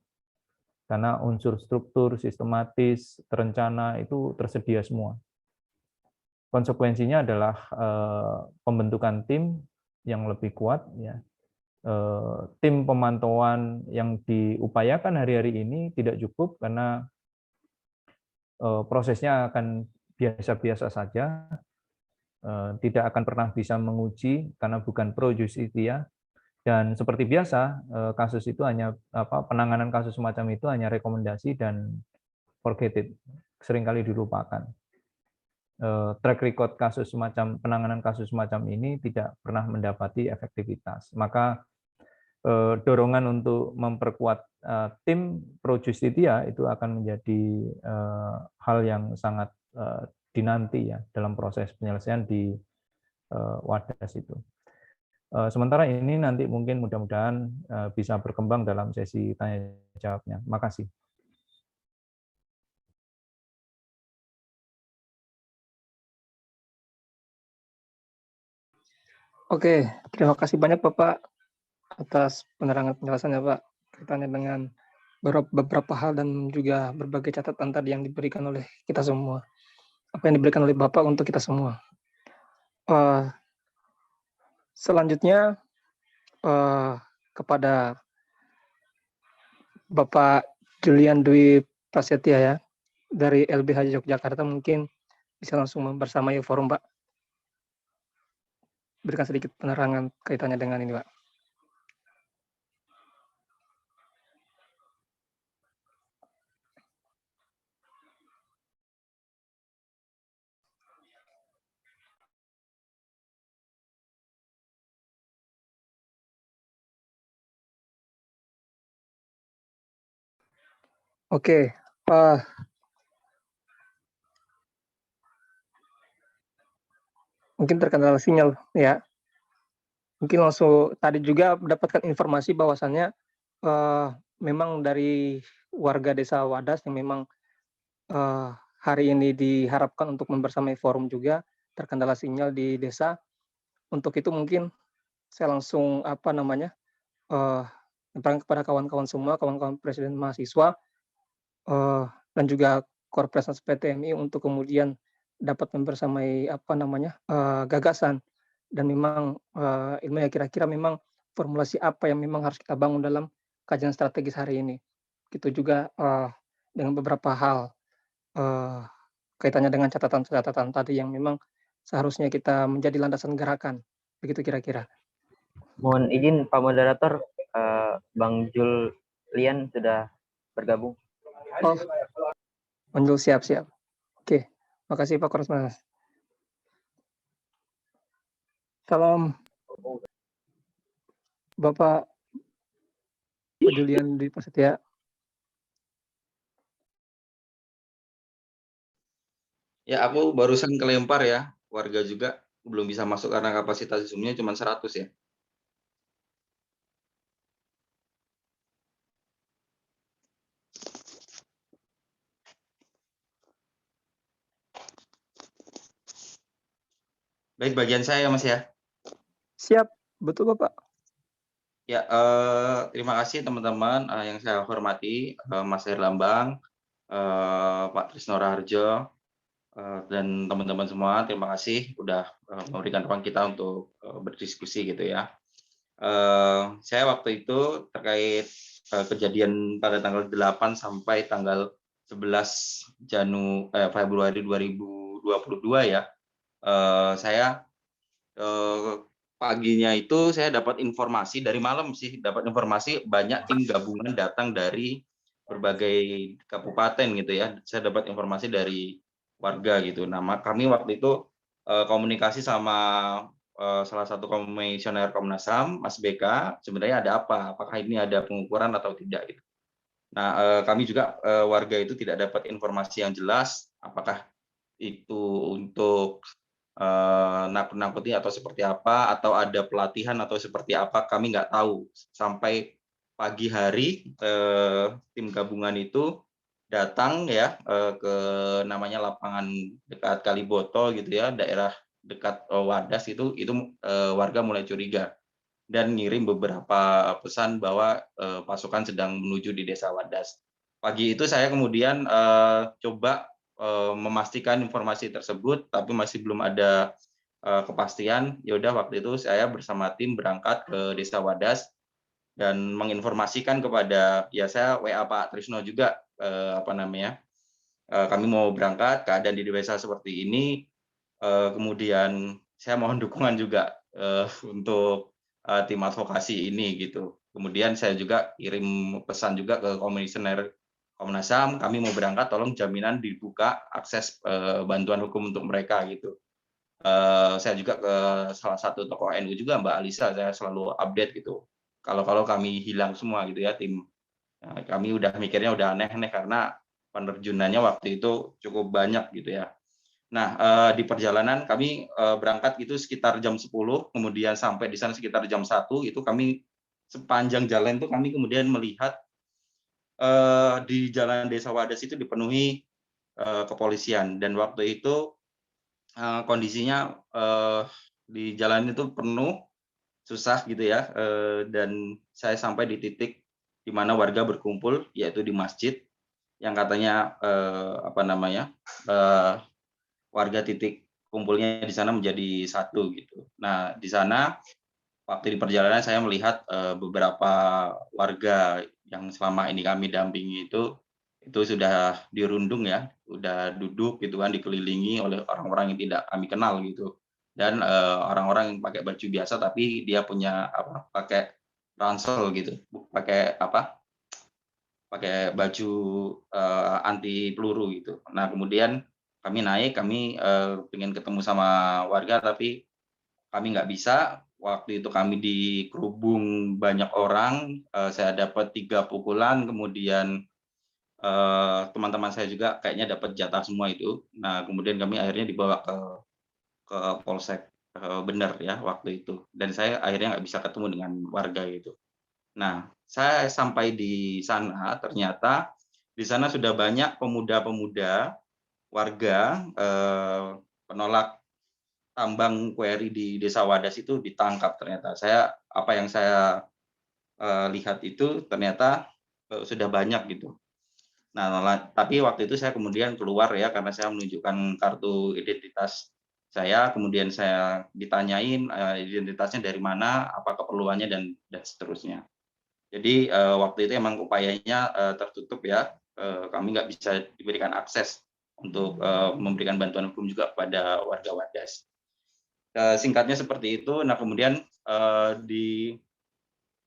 Karena unsur struktur, sistematis, terencana itu tersedia semua. Konsekuensinya adalah pembentukan tim yang lebih kuat, ya, tim pemantauan yang diupayakan hari-hari ini tidak cukup karena prosesnya akan biasa-biasa saja, tidak akan pernah bisa menguji karena bukan pro justisia, dan seperti biasa kasus itu hanya penanganan kasus semacam itu hanya rekomendasi dan forget it, seringkali dilupakan. Track record kasus semacam penanganan kasus semacam ini tidak pernah mendapati efektivitas. Maka dorongan untuk memperkuat tim pro justitia itu akan menjadi hal yang sangat dinanti ya dalam proses penyelesaian di Wadas itu. Sementara ini nanti mungkin mudah-mudahan bisa berkembang dalam sesi tanya jawabnya. Makasih. Oke, terima kasih banyak Bapak atas penerangan penjelasannya Pak, kaitannya dengan beberapa hal dan juga berbagai catatan tadi yang diberikan oleh kita semua. Apa yang diberikan oleh Bapak untuk kita semua. Selanjutnya kepada Bapak Julian Dwi Prasetya ya, dari LBH Yogyakarta, mungkin bisa langsung membersamai forum Pak. Berikan sedikit penerangan kaitannya dengan ini Pak. Oke, mungkin terkendala sinyal ya. Mungkin langsung tadi juga mendapatkan informasi bahwasannya memang dari warga desa Wadas yang memang hari ini diharapkan untuk membersamai forum juga terkendala sinyal di desa. Untuk itu mungkin saya langsung kepada kawan-kawan semua, kawan-kawan presiden mahasiswa dan juga Korpresnas PTMI untuk kemudian dapat membersamai gagasan dan memang ilmunya kira-kira memang formulasi apa yang memang harus kita bangun dalam kajian strategis hari ini. Gitu juga dengan beberapa hal kaitannya dengan catatan-catatan tadi yang memang seharusnya kita menjadi landasan gerakan. Begitu kira-kira. Mohon izin Pak Moderator, Bang Julian sudah bergabung. Oh, Bang Jul, siap-siap. Oke, makasih Pak Korpresmas. Salam Bapak Julian Dwi Prasetya. Ya, aku barusan kelempar ya, warga juga belum bisa masuk karena kapasitas Zoom-nya cuma 100 ya. Baik, bagian saya Mas ya. Siap, betul Bapak. Ya, terima kasih teman-teman yang saya hormati, Mas Herlambang, Pak Trisno Raharjo, dan teman-teman semua. Terima kasih udah memberikan ruang kita untuk berdiskusi gitu ya. Saya waktu itu terkait kejadian pada tanggal 8 sampai tanggal 11 Februari 2022 ya. Saya paginya itu saya dapat informasi dari malam sih, dapat informasi banyak tim gabungan datang dari berbagai kabupaten gitu ya. Saya dapat informasi dari warga gitu. Nah, kami waktu itu komunikasi sama salah satu komisioner Komnas HAM, Mas BK, sebenarnya ada apa? Apakah ini ada pengukuran atau tidak gitu. Nah, kami juga warga itu tidak dapat informasi yang jelas apakah itu untuk nakut-nakuti atau seperti apa, atau ada pelatihan atau seperti apa, kami nggak tahu. Sampai pagi hari tim gabungan itu datang ya ke namanya lapangan dekat Kaliboto gitu ya, daerah dekat Wadas itu warga mulai curiga dan ngirim beberapa pesan bahwa pasukan sedang menuju di desa Wadas. Pagi itu saya kemudian coba memastikan informasi tersebut, tapi masih belum ada kepastian, ya udah waktu itu saya bersama tim berangkat ke Desa Wadas dan menginformasikan kepada, ya saya WA Pak Trisno juga, kami mau berangkat, keadaan di desa seperti ini, kemudian saya mohon dukungan juga untuk tim advokasi ini gitu. Kemudian saya juga kirim pesan juga ke komisioner Komnas HAM, kami mau berangkat, tolong jaminan dibuka akses bantuan hukum untuk mereka gitu. Saya juga ke salah satu tokoh NU juga, Mbak Alisa, saya selalu update gitu. Kalau kami hilang semua gitu ya tim. Nah, kami udah mikirnya udah aneh-aneh karena penerjunannya waktu itu cukup banyak gitu ya. Nah, di perjalanan kami berangkat itu sekitar jam 10, kemudian sampai di sana sekitar jam 1, itu kami sepanjang jalan itu kami kemudian melihat di jalan Desa Wadas itu dipenuhi kepolisian dan waktu itu kondisinya di jalan itu penuh, susah gitu ya, dan saya sampai di titik di mana warga berkumpul, yaitu di masjid yang katanya warga titik kumpulnya di sana menjadi satu gitu. Nah, di sana waktu di perjalanan saya melihat beberapa warga yang selama ini kami dampingi itu sudah dirundung ya, udah duduk gitu kan, dikelilingi oleh orang-orang yang tidak kami kenal gitu. Dan orang-orang yang pakai baju biasa tapi dia punya pakai ransel gitu, pakai baju anti peluru gitu. Nah, kemudian kami naik, kami pengen ketemu sama warga tapi kami nggak bisa. Waktu itu kami dikerubung banyak orang, saya dapat 3 pukulan, kemudian teman-teman saya juga kayaknya dapat jatah semua itu. Nah, kemudian kami akhirnya dibawa ke Polsek Bener ya waktu itu. Dan saya akhirnya nggak bisa ketemu dengan warga gitu. Nah, saya sampai di sana ternyata di sana sudah banyak pemuda-pemuda warga penolak tambang kueri di Desa Wadas itu ditangkap ternyata. Apa yang saya lihat itu ternyata sudah banyak gitu. Nah, tapi waktu itu saya kemudian keluar ya karena saya menunjukkan kartu identitas saya, kemudian saya ditanyain identitasnya dari mana, apa keperluannya dan seterusnya. Jadi waktu itu emang upayanya tertutup ya, kami nggak bisa diberikan akses untuk memberikan bantuan hukum juga kepada warga Wadas. Singkatnya seperti itu. Nah, kemudian di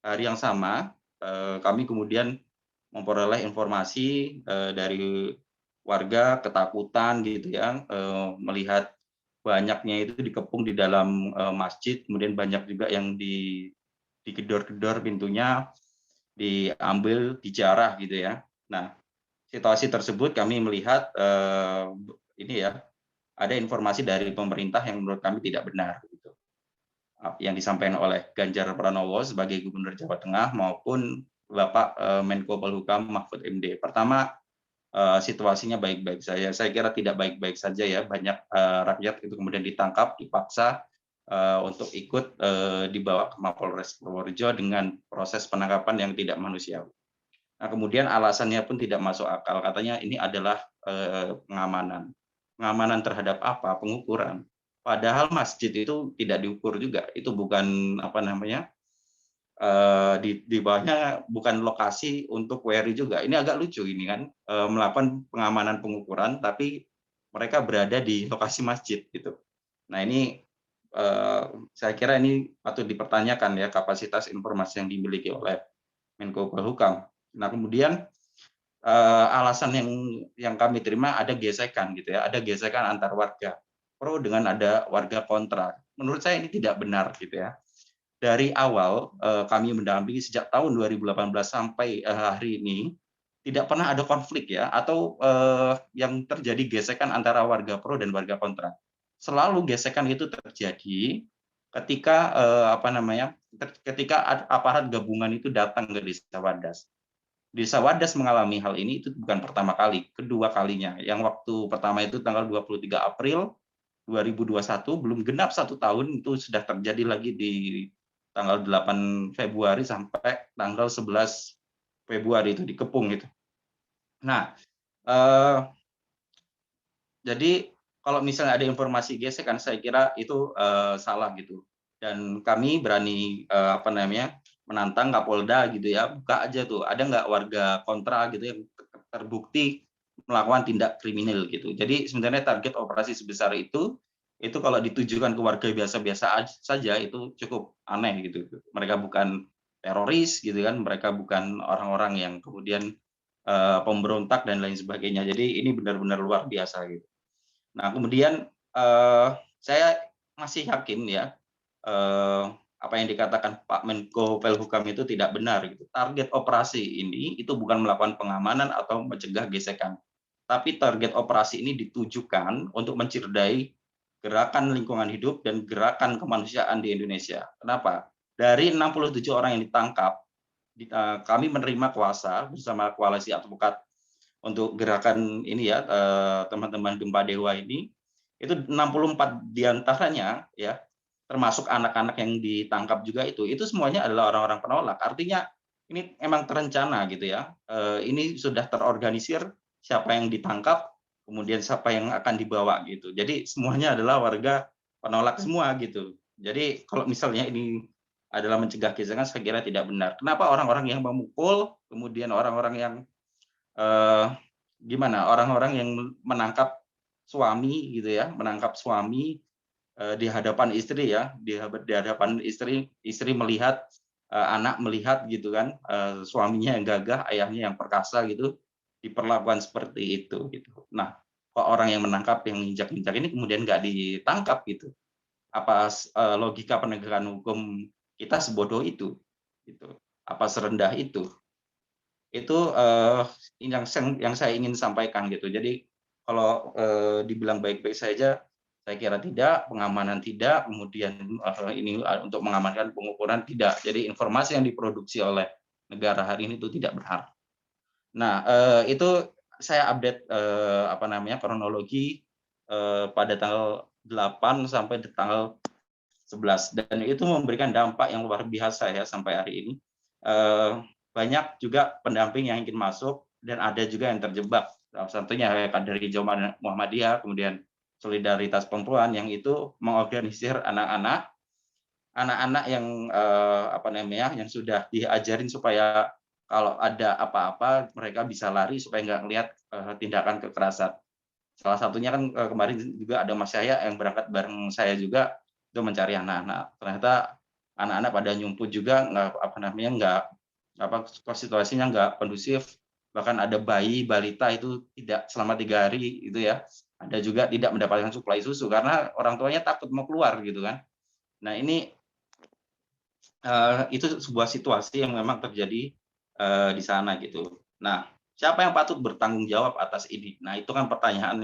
hari yang sama kami kemudian memperoleh informasi dari warga ketakutan gitu ya, melihat banyaknya itu dikepung di dalam masjid, kemudian banyak juga yang digedor-gedor pintunya, diambil, dijarah gitu ya. Nah, situasi tersebut kami melihat ini ya, ada informasi dari pemerintah yang menurut kami tidak benar gitu. Yang disampaikan oleh Ganjar Pranowo sebagai Gubernur Jawa Tengah maupun Bapak Menko Polhukam Mahfud MD. Pertama, situasinya baik-baik saja. Saya kira tidak baik-baik saja ya. Banyak rakyat itu kemudian ditangkap, dipaksa untuk ikut dibawa ke Mapolres Purworejo dengan proses penangkapan yang tidak manusiawi. Nah, kemudian alasannya pun tidak masuk akal. Katanya ini adalah pengamanan. Pengamanan terhadap apa? Pengukuran. Padahal masjid itu tidak diukur juga. Itu bukan di bawahnya bukan lokasi untuk WRI juga. Ini agak lucu ini kan, melakukan pengamanan pengukuran tapi mereka berada di lokasi masjid gitu. Nah, ini saya kira ini patut dipertanyakan ya kapasitas informasi yang dimiliki oleh Menko Polhukam. Nah, kemudian alasan yang kami terima ada gesekan gitu ya, ada gesekan antar warga pro dengan ada warga kontra. Menurut saya ini tidak benar gitu ya. Dari awal kami mendampingi sejak tahun 2018 sampai hari ini tidak pernah ada konflik ya atau yang terjadi gesekan antara warga pro dan warga kontra. Selalu gesekan itu terjadi ketika ketika aparat gabungan itu datang ke Desa Wadas. Desa Wadas mengalami hal ini itu bukan pertama kali, kedua kalinya. Yang waktu pertama itu tanggal 23 April 2021, belum genap 1 tahun itu sudah terjadi lagi di tanggal 8 Februari sampai tanggal 11 Februari itu dikepung itu. Nah, jadi kalau misalnya ada informasi gesekan, saya kira itu salah gitu. Dan kami berani menantang Kapolda gitu ya, buka aja tuh, ada nggak warga kontra gitu yang terbukti melakukan tindak kriminal gitu. Jadi sebenarnya target operasi sebesar itu kalau ditujukan ke warga biasa-biasa saja itu cukup aneh gitu. Mereka bukan teroris gitu kan, mereka bukan orang-orang yang kemudian pemberontak dan lain sebagainya. Jadi ini benar-benar luar biasa gitu. Nah kemudian saya masih yakin ya apa yang dikatakan Pak Menko Polhukam itu tidak benar gitu. Target operasi ini itu bukan melakukan pengamanan atau mencegah gesekan, tapi target operasi ini ditujukan untuk mencerdai gerakan lingkungan hidup dan gerakan kemanusiaan di Indonesia. Kenapa? Dari 67 orang yang ditangkap, kami menerima kuasa bersama koalisi advokat untuk gerakan ini ya, teman-teman Gempa Dewa ini, itu 64 diantaranya ya, termasuk anak-anak yang ditangkap juga itu semuanya adalah orang-orang penolak. Artinya ini emang terencana gitu ya. Ini sudah terorganisir siapa yang ditangkap, kemudian siapa yang akan dibawa gitu. Jadi semuanya adalah warga penolak semua gitu. Jadi kalau misalnya ini adalah mencegah gesekan, saya kira tidak benar. Kenapa orang-orang yang memukul, kemudian orang-orang yang orang-orang yang menangkap suami gitu ya, menangkap suami di hadapan istri ya, di hadapan istri melihat, anak melihat gitu kan, suaminya yang gagah, ayahnya yang perkasa gitu, diperlakukan seperti itu gitu. Nah, kok orang yang menangkap, yang injak-injak ini kemudian nggak ditangkap gitu? Apa logika penegakan hukum kita sebodoh itu? Gitu. Apa serendah itu? Itu yang saya ingin sampaikan gitu. Jadi kalau dibilang baik-baik saja, saya kira tidak, pengamanan tidak, kemudian ini untuk mengamankan pengukuran tidak. Jadi informasi yang diproduksi oleh negara hari ini itu tidak benar. Nah, itu saya update kronologi pada tanggal 8 sampai tanggal 11 dan itu memberikan dampak yang luar biasa ya sampai hari ini. Banyak juga pendamping yang ingin masuk dan ada juga yang terjebak. Salah satunya dari Jamaah Muhammadiyah, kemudian Solidaritas Perempuan yang itu mengorganisir anak-anak yang yang sudah diajarin supaya kalau ada apa-apa mereka bisa lari supaya nggak ngelihat tindakan kekerasan. Salah satunya kan kemarin juga ada Mas Yahya yang berangkat bareng saya juga itu mencari anak-anak. Ternyata anak-anak pada nyumput juga situasinya nggak kondusif, bahkan ada bayi balita itu tidak selama 3 hari itu ya, ada juga tidak mendapatkan suplai susu karena orang tuanya takut mau keluar gitu kan. Nah ini itu sebuah situasi yang memang terjadi di sana gitu. Nah siapa yang patut bertanggung jawab atas ini? Nah itu kan pertanyaan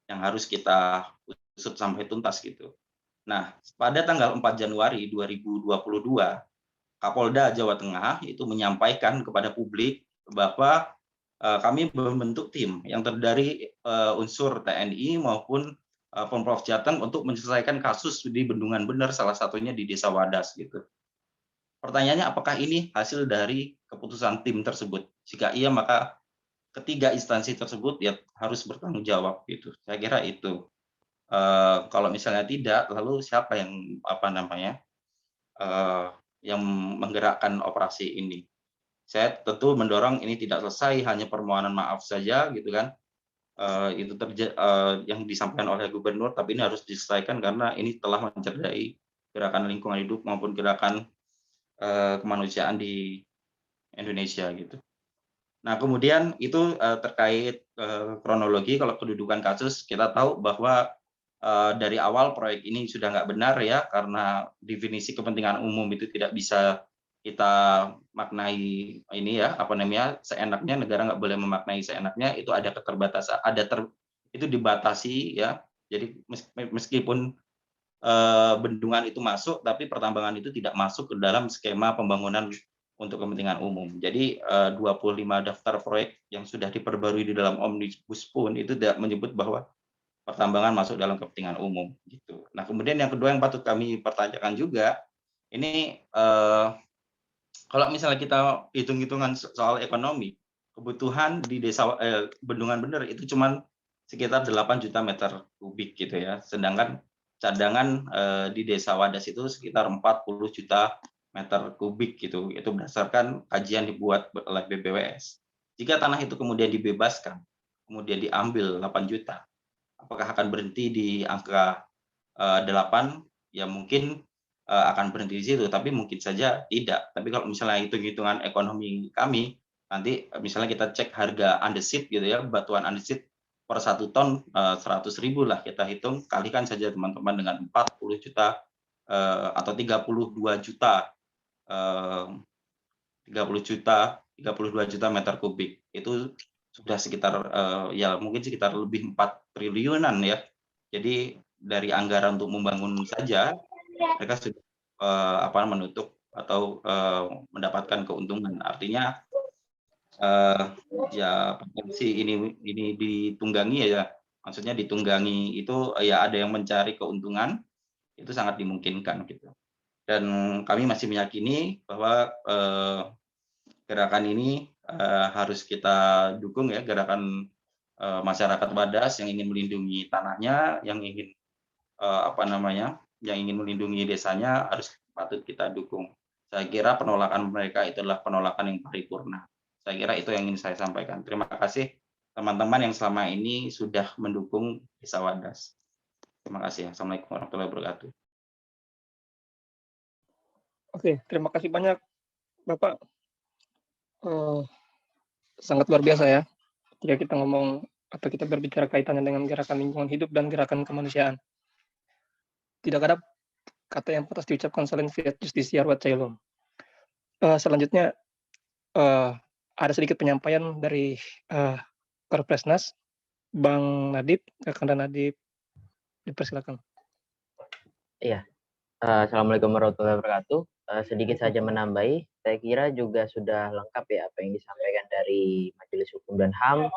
yang harus kita usut sampai tuntas gitu. Nah pada tanggal 4 Januari 2022 Kapolda Jawa Tengah itu menyampaikan kepada publik bahwa kami membentuk tim yang terdiri unsur TNI maupun Pemprov Jateng untuk menyelesaikan kasus di Bendungan Bener, salah satunya di Desa Wadas gitu. Pertanyaannya apakah ini hasil dari keputusan tim tersebut? Jika iya maka ketiga instansi tersebut ya harus bertanggung jawab gitu. Saya kira itu. Kalau misalnya tidak, lalu siapa yang yang menggerakkan operasi ini? Saya tentu mendorong ini tidak selesai hanya permohonan maaf saja gitu kan. Itu yang disampaikan oleh gubernur, tapi ini harus diselesaikan karena ini telah mencederai gerakan lingkungan hidup maupun gerakan kemanusiaan di Indonesia gitu. Nah kemudian itu terkait kronologi. Kalau kedudukan kasus kita tahu bahwa dari awal proyek ini sudah nggak benar ya karena definisi kepentingan umum itu tidak bisa kita maknai ini ya seenaknya, negara nggak boleh memaknai seenaknya, itu ada keterbatasan, itu dibatasi ya. Jadi meskipun bendungan itu masuk tapi pertambangan itu tidak masuk ke dalam skema pembangunan untuk kepentingan umum. Jadi 25 daftar proyek yang sudah diperbarui di dalam Omnibus pun itu tidak menyebut bahwa pertambangan masuk dalam kepentingan umum gitu. Nah kemudian yang kedua yang patut kami pertanyakan juga ini kalau misalnya kita hitung-hitungan soal ekonomi, kebutuhan di desa Bendungan Bener itu cuma sekitar 8 juta meter kubik gitu ya. Sedangkan cadangan di Desa Wadas itu sekitar 40 juta meter kubik gitu. Itu berdasarkan kajian dibuat oleh BPWS. Jika tanah itu kemudian dibebaskan, kemudian diambil 8 juta, apakah akan berhenti di angka 8? Ya mungkin akan berhenti di situ, tapi mungkin saja tidak. Tapi kalau misalnya hitung-hitungan ekonomi kami, nanti misalnya kita cek harga andesit gitu ya, batuan andesit per 1 ton 100.000 lah kita hitung, kalikan saja teman-teman dengan 40 juta atau 32 juta 32 juta meter kubik. Itu sudah sekitar ya mungkin sekitar lebih 4 triliunan ya. Jadi dari anggaran untuk membangun saja mereka sudah menutup atau mendapatkan keuntungan. Artinya ya potensi ini ditunggangi ya, maksudnya ditunggangi itu ya ada yang mencari keuntungan, itu sangat dimungkinkan gitu. Dan kami masih meyakini bahwa gerakan ini harus kita dukung ya, gerakan masyarakat Wadas yang ingin melindungi tanahnya, yang ingin yang ingin melindungi desanya harus patut kita dukung. Saya kira penolakan mereka itu adalah penolakan yang paripurna. Saya kira itu yang ingin saya sampaikan. Terima kasih teman-teman yang selama ini sudah mendukung Desa Wadas. Terima kasih. Assalamualaikum warahmatullahi wabarakatuh. Oke, terima kasih banyak Bapak. Sangat luar biasa ya, jika kita ngomong atau kita berbicara kaitannya dengan gerakan lingkungan hidup dan gerakan kemanusiaan. Tidak ada kata yang pantas diucapkan selain fiat justisia ruat caelum. Selanjutnya ada sedikit penyampaian dari Korpresnas, Bang Nadib, Kakanda Nadib, dipersilakan. Iya. Assalamualaikum warahmatullahi wabarakatuh. Sedikit saja menambahi, saya kira juga sudah lengkap ya apa yang disampaikan dari Majelis Hukum dan HAM,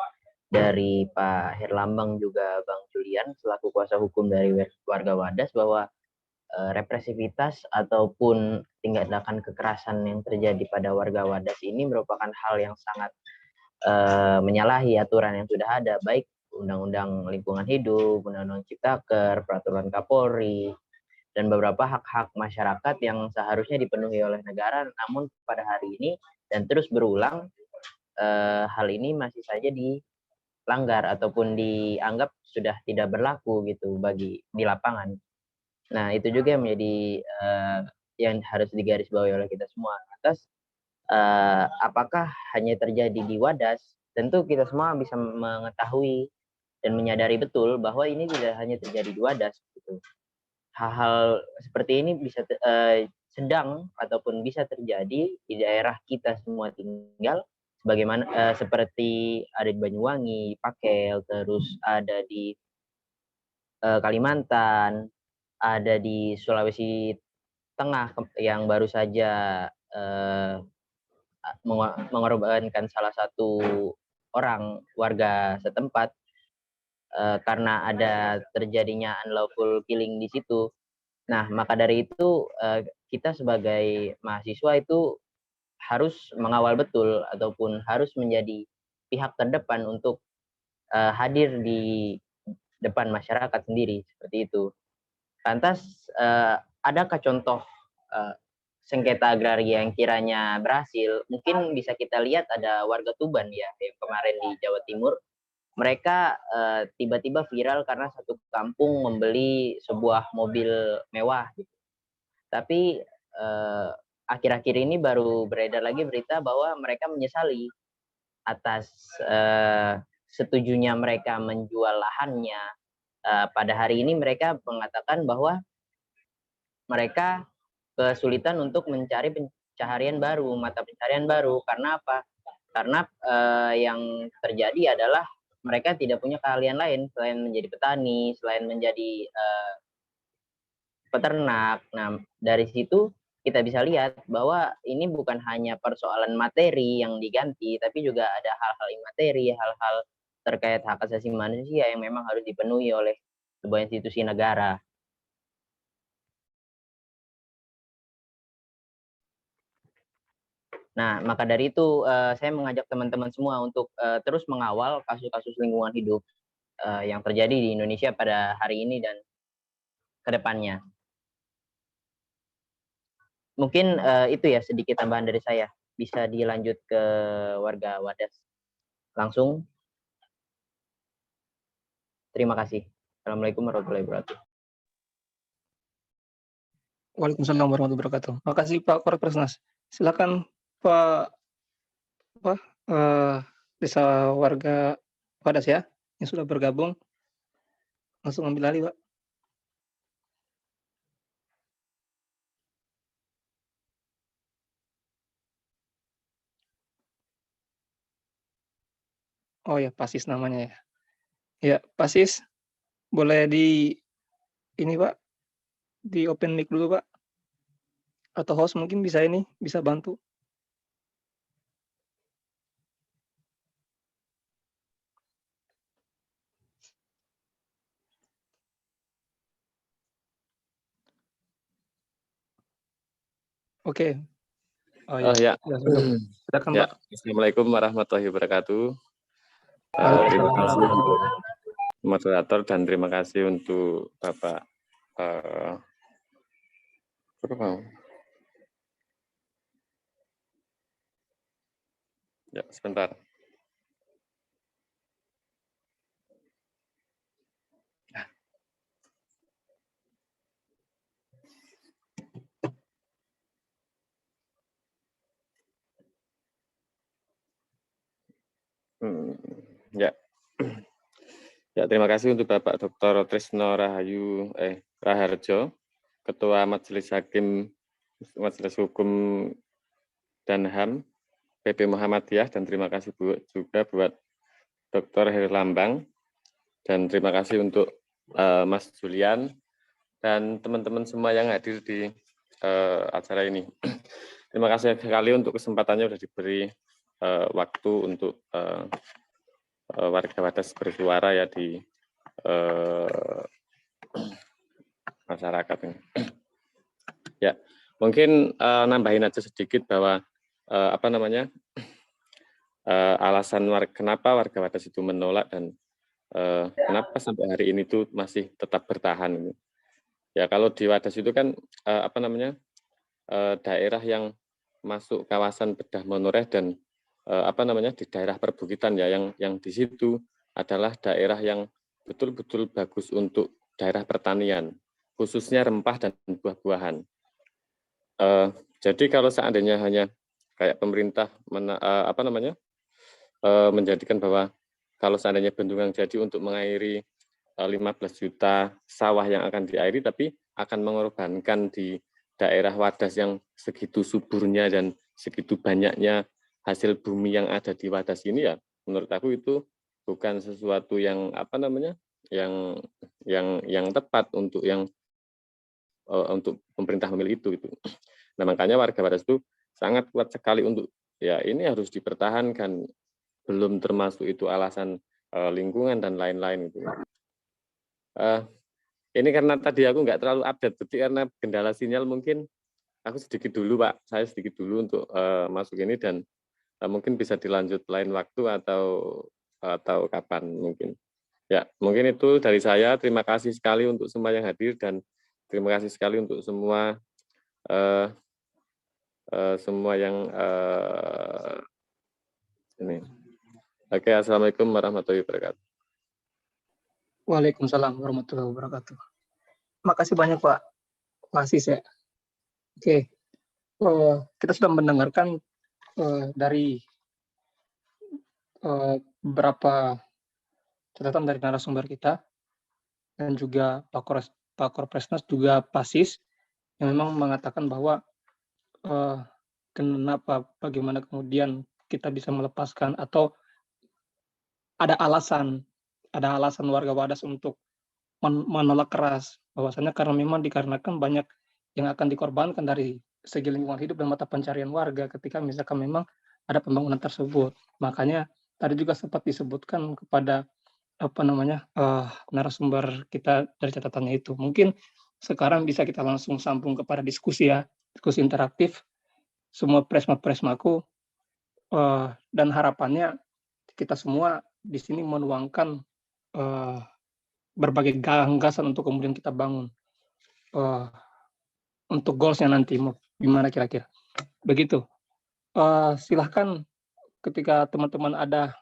dari Pak Herlambang juga Bang Julian selaku kuasa hukum dari warga Wadas, bahwa represivitas ataupun tindakan kekerasan yang terjadi pada warga Wadas ini merupakan hal yang sangat menyalahi aturan yang sudah ada, baik Undang-Undang Lingkungan Hidup, Undang-Undang Ciptaker, Peraturan Kapolri, dan beberapa hak-hak masyarakat yang seharusnya dipenuhi oleh negara, namun pada hari ini dan terus berulang hal ini masih saja dilanggar ataupun dianggap sudah tidak berlaku gitu bagi di lapangan. Nah, itu juga yang menjadi yang harus digarisbawahi oleh kita semua. Atas apakah hanya terjadi di Wadas? Tentu kita semua bisa mengetahui dan menyadari betul bahwa ini tidak hanya terjadi di Wadas gitu. Hal-hal seperti ini bisa sedang ataupun bisa terjadi di daerah kita semua tinggal, sebagaimana seperti ada di Banyuwangi, Pakel, terus ada di Kalimantan, ada di Sulawesi Tengah yang baru saja mengorbankan salah satu orang warga setempat karena ada terjadinya unlawful killing di situ. Nah, maka dari itu kita sebagai mahasiswa itu harus mengawal betul ataupun harus menjadi pihak terdepan untuk hadir di depan masyarakat sendiri, seperti itu. Lantas adakah contoh sengketa agraria yang kiranya berhasil? Mungkin bisa kita lihat ada warga Tuban ya, yang kemarin di Jawa Timur. Mereka tiba-tiba viral karena satu kampung membeli sebuah mobil mewah gitu. Tapi akhir-akhir ini baru beredar lagi berita bahwa mereka menyesali atas setujunya mereka menjual lahannya. Pada hari ini mereka mengatakan bahwa mereka kesulitan untuk mencari pencaharian baru, mata pencaharian baru. Karena apa? Karena yang terjadi adalah mereka tidak punya keahlian lain selain menjadi petani, selain menjadi peternak. Nah, dari situ kita bisa lihat bahwa ini bukan hanya persoalan materi yang diganti, tapi juga ada hal-hal imateri, hal-hal terkait hak asasi manusia yang memang harus dipenuhi oleh sebuah institusi negara. Nah, maka dari itu saya mengajak teman-teman semua untuk terus mengawal kasus-kasus lingkungan hidup. yang terjadi di Indonesia pada hari ini dan ke depannya. Mungkin itu ya sedikit tambahan dari saya. Bisa dilanjut ke warga Wadas langsung. Terima kasih. Assalamualaikum warahmatullahi wabarakatuh. Waalaikumsalam warahmatullahi wabarakatuh. Makasih Pak Korpresnas. Silakan Pak desa warga Wadas ya yang sudah bergabung, langsung ambil alih Pak. Oh ya, Pasis namanya ya. Ya, Pasis boleh di ini Pak, di open mic dulu Pak. Atau host mungkin bisa bantu. Oke. Oh ya. Silakan Ya. Pak. Assalamualaikum warahmatullahi wabarakatuh. Terima kasih untuk moderator dan terima kasih untuk Bapak ya, sebentar. Ya. Ya, terima kasih untuk Bapak Dr. Trisno Raharjo, Ketua Majelis Hakim Majelis Hukum dan HAM PP Muhammadiyah, dan terima kasih juga buat Dr. Herlambang, dan terima kasih untuk Mas Julian dan teman-teman semua yang hadir di acara ini. Terima kasih sekali untuk kesempatannya sudah diberi waktu untuk warga Wadas bersuara ya di masyarakat ini. Ya, mungkin nambahin aja sedikit bahwa alasan kenapa warga Wadas itu menolak dan kenapa sampai hari ini tuh masih tetap bertahan. Ya, kalau di Wadas itu kan daerah yang masuk kawasan bedah monoreh dan di daerah perbukitan ya, yang di situ adalah daerah yang betul-betul bagus untuk daerah pertanian, khususnya rempah dan buah-buahan. Jadi kalau seandainya hanya kayak pemerintah menjadikan bahwa kalau seandainya bendungan jadi untuk mengairi 15 juta sawah yang akan diairi, tapi akan mengorbankan di daerah Wadas yang segitu suburnya dan segitu banyaknya hasil bumi yang ada di Wadas ini, ya menurut aku itu bukan sesuatu yang yang tepat untuk pemerintah memilih itu gitu. Nah, makanya warga Wadas itu sangat kuat sekali untuk ya ini harus dipertahankan, belum termasuk itu alasan lingkungan dan lain-lain gitu. Ini karena tadi aku nggak terlalu update, jadi karena kendala sinyal mungkin aku sedikit dulu Pak, saya sedikit dulu untuk masuk ini, dan mungkin bisa dilanjut lain waktu atau kapan mungkin. Ya, mungkin itu dari saya. Terima kasih sekali untuk semua yang hadir dan terima kasih sekali untuk semua yang ini. Oke, assalamualaikum warahmatullahi wabarakatuh. Waalaikumsalam warahmatullahi wabarakatuh. Makasih banyak Pak Pasis ya. Oke, kita sudah mendengarkan dari beberapa catatan dari narasumber kita dan juga Pak Korpresnas juga Pasis yang memang mengatakan bahwa bagaimana kemudian kita bisa melepaskan atau ada alasan warga Wadas untuk menolak keras, bahwasannya karena memang dikarenakan banyak yang akan dikorbankan dari segi lingkungan hidup dan mata pencarian warga ketika misalkan memang ada pembangunan tersebut. Makanya tadi juga sempat disebutkan kepada narasumber kita dari catatannya itu. Mungkin sekarang bisa kita langsung sambung kepada diskusi ya, diskusi interaktif. Semua presmaku dan harapannya kita semua di sini menuangkan berbagai gagasan untuk kemudian kita bangun untuk goalsnya nanti mau gimana kira-kira begitu. Silahkan ketika teman-teman ada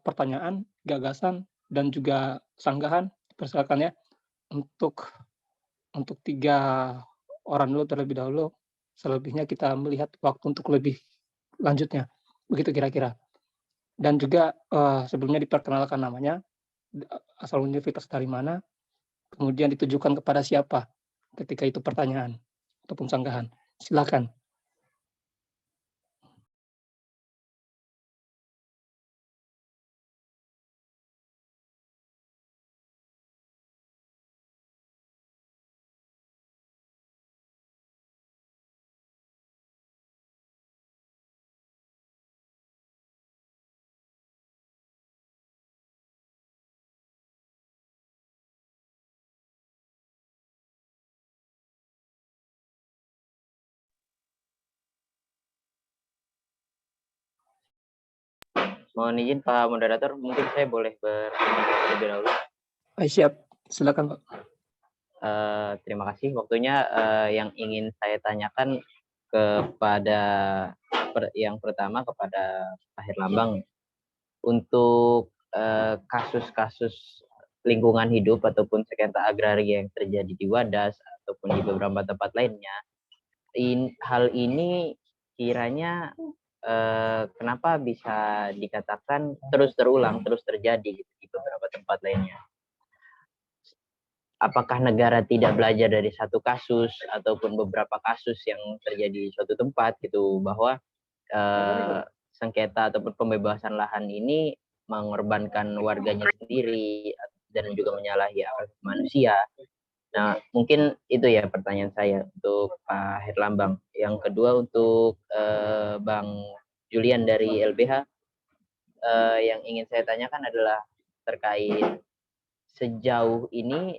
pertanyaan, gagasan dan juga sanggahan, persilakan ya untuk 3 orang dulu terlebih dahulu. Selebihnya kita melihat waktu untuk lebih lanjutnya. Begitu kira-kira. Dan juga sebelumnya diperkenalkan namanya, asal universitas dari mana, kemudian ditujukan kepada siapa ketika itu pertanyaan ataupun sanggahan. Silakan. Mohon izin Pak Moderator, mungkin saya boleh berkomentar terlebih dahulu. Siap, silakan Pak. Terima kasih waktunya. Yang ingin saya tanyakan kepada yang pertama kepada Pak Herlambang, untuk kasus-kasus lingkungan hidup ataupun sengketa agraria yang terjadi di Wadas ataupun di beberapa tempat lainnya, hal ini kiranya kenapa bisa dikatakan terus terulang, terus terjadi gitu, di beberapa tempat lainnya? Apakah negara tidak belajar dari satu kasus ataupun beberapa kasus yang terjadi di suatu tempat gitu, bahwa sengketa ataupun pembebasan lahan ini mengorbankan warganya sendiri dan juga menyalahi hak asasi manusia. Nah, mungkin itu ya pertanyaan saya untuk Pak Herlambang. Yang kedua untuk Bang Julian dari LBH, yang ingin saya tanyakan adalah terkait sejauh ini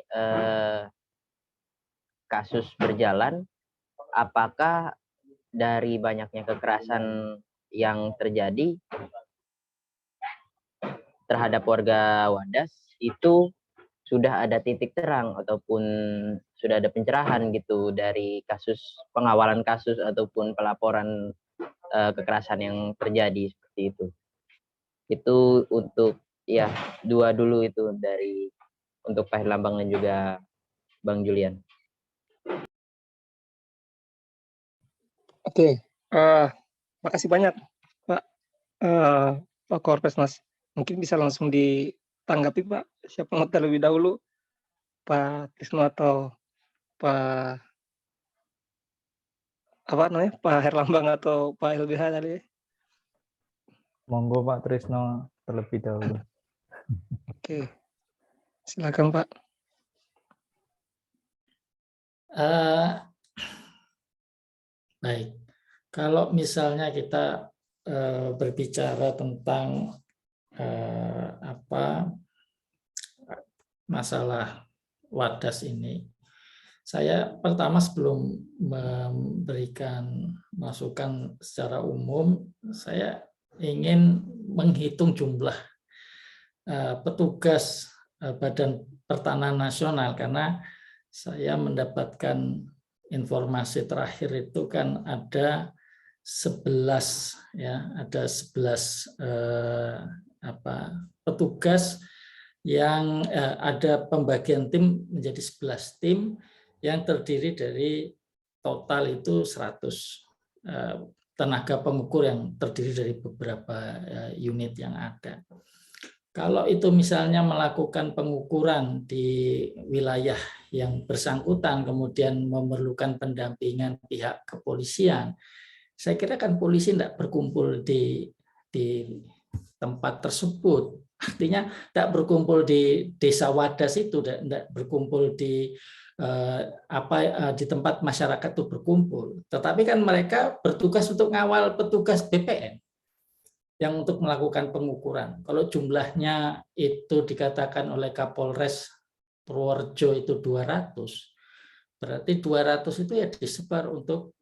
kasus berjalan, apakah dari banyaknya kekerasan yang terjadi terhadap warga Wadas itu sudah ada titik terang ataupun sudah ada pencerahan gitu dari kasus pengawalan kasus ataupun pelaporan kekerasan yang terjadi seperti itu. Itu untuk ya dua dulu itu dari untuk Pak Herlambang dan juga Bang Julian. Oke, makasih banyak Pak Pak Korpesnas. Mungkin bisa langsung ditanggapi Pak. Siapa yang mau terlebih dahulu? Pak Trisno atau Pak Pak Herlambang atau Pak LBH tadi? Monggo Pak Trisno terlebih dahulu. Oke, silakan Pak. Baik, kalau misalnya kita berbicara tentang masalah Wadas ini, saya pertama sebelum memberikan masukan secara umum, saya ingin menghitung jumlah petugas Badan Pertanahan Nasional, karena saya mendapatkan informasi terakhir itu kan ada 11 ya, ada 11 petugas yang ada pembagian tim menjadi 11 tim yang terdiri dari total itu 100 tenaga pengukur yang terdiri dari beberapa unit yang ada. Kalau itu misalnya melakukan pengukuran di wilayah yang bersangkutan, kemudian memerlukan pendampingan pihak kepolisian, saya kira kan polisi tidak berkumpul di tempat tersebut. Artinya tidak berkumpul di desa Wadas itu, tidak berkumpul di di tempat masyarakat itu berkumpul. Tetapi kan mereka bertugas untuk mengawal petugas BPN yang untuk melakukan pengukuran. Kalau jumlahnya itu dikatakan oleh Kapolres Purworejo itu 200, berarti 200 itu ya disebar untuk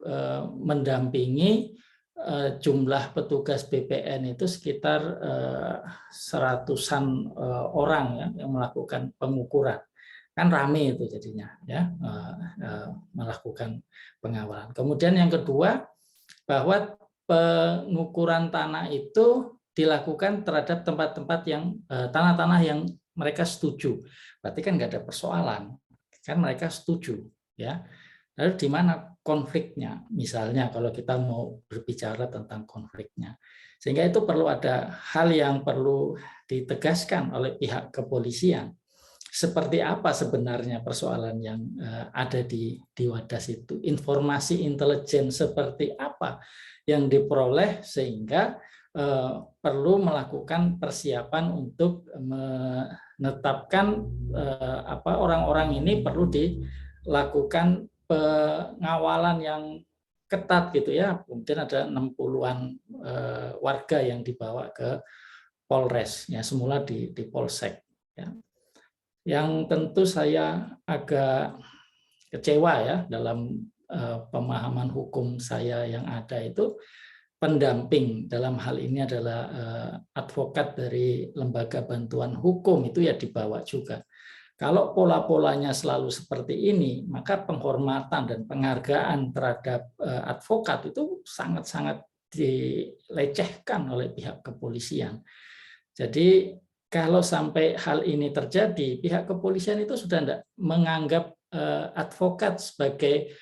mendampingi jumlah petugas BPN itu sekitar seratusan orang ya, yang melakukan pengukuran. Kan rame itu jadinya ya, melakukan pengawalan. Kemudian yang kedua, bahwa pengukuran tanah itu dilakukan terhadap tempat-tempat yang tanah-tanah yang mereka setuju. Berarti kan nggak ada persoalan, kan mereka setuju ya. Lalu di mana konfliknya? Misalnya kalau kita mau berbicara tentang konfliknya, sehingga itu perlu ada hal yang perlu ditegaskan oleh pihak kepolisian. Seperti apa sebenarnya persoalan yang ada di Wadas itu? Informasi intelijen seperti apa yang diperoleh sehingga perlu melakukan persiapan untuk menetapkan orang-orang ini perlu dilakukan pengawalan yang ketat gitu ya. Kemudian ada 60-an warga yang dibawa ke Polres ya, semula di Polsek ya. Yang tentu saya agak kecewa ya dalam pemahaman hukum saya yang ada itu, pendamping dalam hal ini adalah advokat dari lembaga bantuan hukum itu ya dibawa juga. Kalau pola-polanya selalu seperti ini, maka penghormatan dan penghargaan terhadap advokat itu sangat-sangat dilecehkan oleh pihak kepolisian. Jadi kalau sampai hal ini terjadi, pihak kepolisian itu sudah tidak menganggap advokat sebagai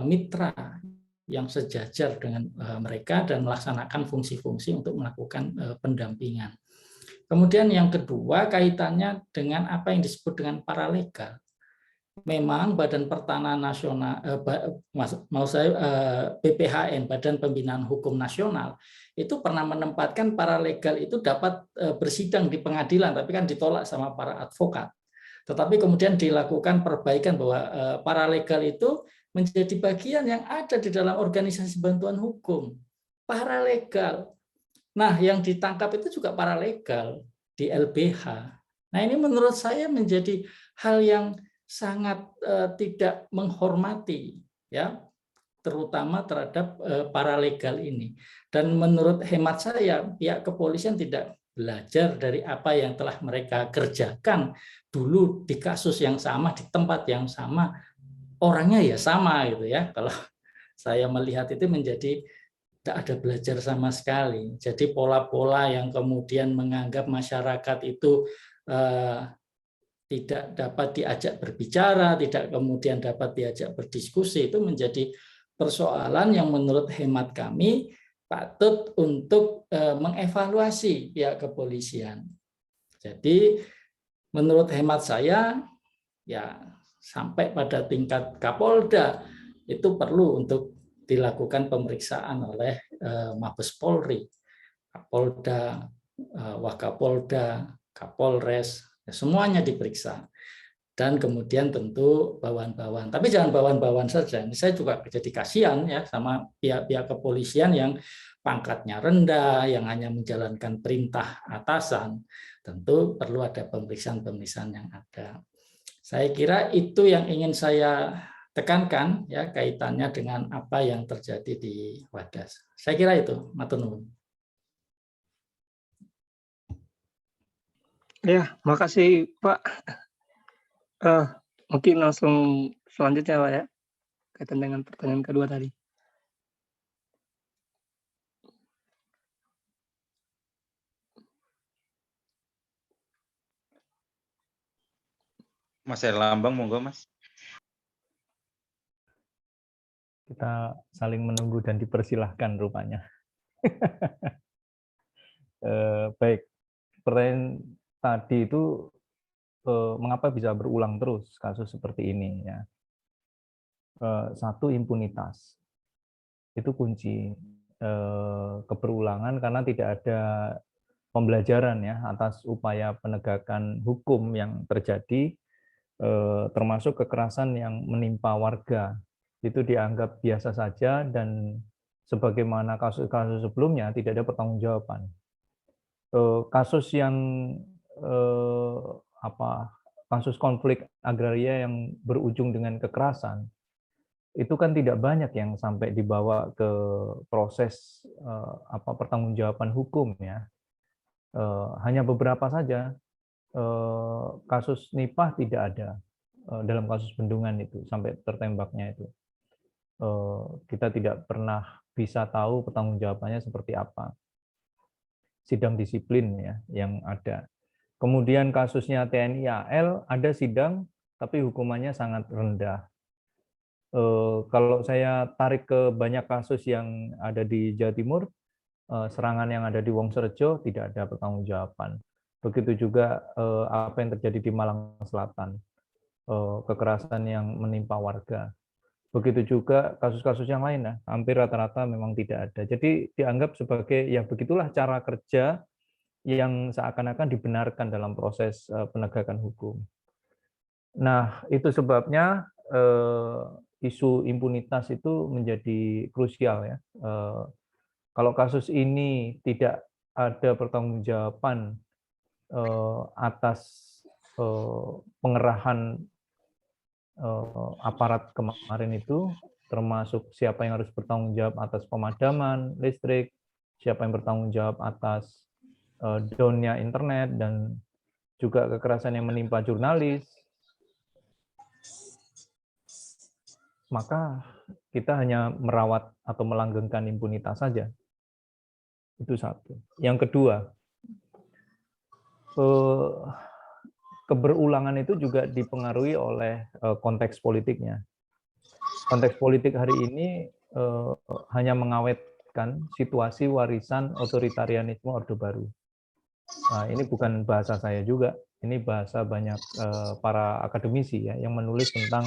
mitra yang sejajar dengan mereka dan melaksanakan fungsi-fungsi untuk melakukan pendampingan. Kemudian yang kedua kaitannya dengan apa yang disebut dengan paralegal. Memang Badan Pertanahan Nasional, BPHN, Badan Pembinaan Hukum Nasional, itu pernah menempatkan paralegal itu dapat bersidang di pengadilan, tapi kan ditolak sama para advokat. Tetapi kemudian dilakukan perbaikan bahwa paralegal itu menjadi bagian yang ada di dalam organisasi bantuan hukum. Paralegal. Nah, yang ditangkap itu juga paralegal di LBH. Nah, ini menurut saya menjadi hal yang sangat tidak menghormati, ya, terutama terhadap paralegal ini. Dan menurut hemat saya, pihak kepolisian tidak belajar dari apa yang telah mereka kerjakan dulu di kasus yang sama, di tempat yang sama, orangnya ya sama gitu ya. Kalau saya melihat itu menjadi tidak ada belajar sama sekali. Jadi pola-pola yang kemudian menganggap masyarakat itu tidak dapat diajak berbicara, tidak kemudian dapat diajak berdiskusi, itu menjadi persoalan yang menurut hemat kami patut untuk mengevaluasi pihak kepolisian. Jadi menurut hemat saya, ya sampai pada tingkat Kapolda itu perlu untuk dilakukan pemeriksaan oleh Mabes Polri, Kapolda, Wakapolda, Kapolres, semuanya diperiksa. Dan kemudian tentu bawahan-bawahan. Tapi jangan bawahan-bawahan saja. Ini saya juga jadi kasihan ya sama pihak-pihak kepolisian yang pangkatnya rendah, yang hanya menjalankan perintah atasan. Tentu perlu ada pemeriksaan-pemeriksaan yang ada. Saya kira itu yang ingin saya tekankan ya kaitannya dengan apa yang terjadi di Wadas. Saya kira itu, matur nuwun. Ya, makasih Pak. Mungkin langsung selanjutnya Pak ya, kaitan dengan pertanyaan kedua tadi. Mas Erlambang, monggo Mas. Kita saling menunggu dan dipersilahkan rupanya. Baik, pertanyaan tadi itu mengapa bisa berulang terus kasus seperti ini ya? Satu, impunitas itu kunci keberulangan karena tidak ada pembelajaran ya atas upaya penegakan hukum yang terjadi, termasuk kekerasan yang menimpa warga. Itu dianggap biasa saja dan sebagaimana kasus-kasus sebelumnya tidak ada pertanggungjawaban. Kasus yang kasus konflik agraria yang berujung dengan kekerasan itu kan tidak banyak yang sampai dibawa ke proses pertanggungjawaban hukum ya. Hanya beberapa saja. Kasus Nipah tidak ada dalam kasus Bendungan itu sampai tertembaknya itu. Kita tidak pernah bisa tahu pertanggungjawabannya seperti apa. Sidang disiplin ya yang ada. Kemudian kasusnya TNI AL ada sidang tapi hukumannya sangat rendah. Kalau saya tarik ke banyak kasus yang ada di Jawa Timur, serangan yang ada di Wonosorejo tidak ada pertanggungjawaban. Begitu juga apa yang terjadi di Malang Selatan, kekerasan yang menimpa warga. Begitu juga kasus-kasus yang lain, hampir rata-rata memang tidak ada. Jadi dianggap sebagai ya begitulah cara kerja yang seakan-akan dibenarkan dalam proses penegakan hukum. Nah, itu sebabnya isu impunitas itu menjadi krusial ya. Kalau kasus ini tidak ada pertanggungjawaban atas pengerahan aparat kemarin itu, termasuk siapa yang harus bertanggung jawab atas pemadaman listrik, siapa yang bertanggung jawab atas down-nya internet, dan juga kekerasan yang menimpa jurnalis, maka kita hanya merawat atau melanggengkan impunitas saja. Itu satu. Yang kedua, keberulangan itu juga dipengaruhi oleh konteks politiknya. Konteks politik hari ini hanya mengawetkan situasi warisan otoritarianisme Orde Baru. Nah, ini bukan bahasa saya juga, ini bahasa banyak para akademisi ya yang menulis tentang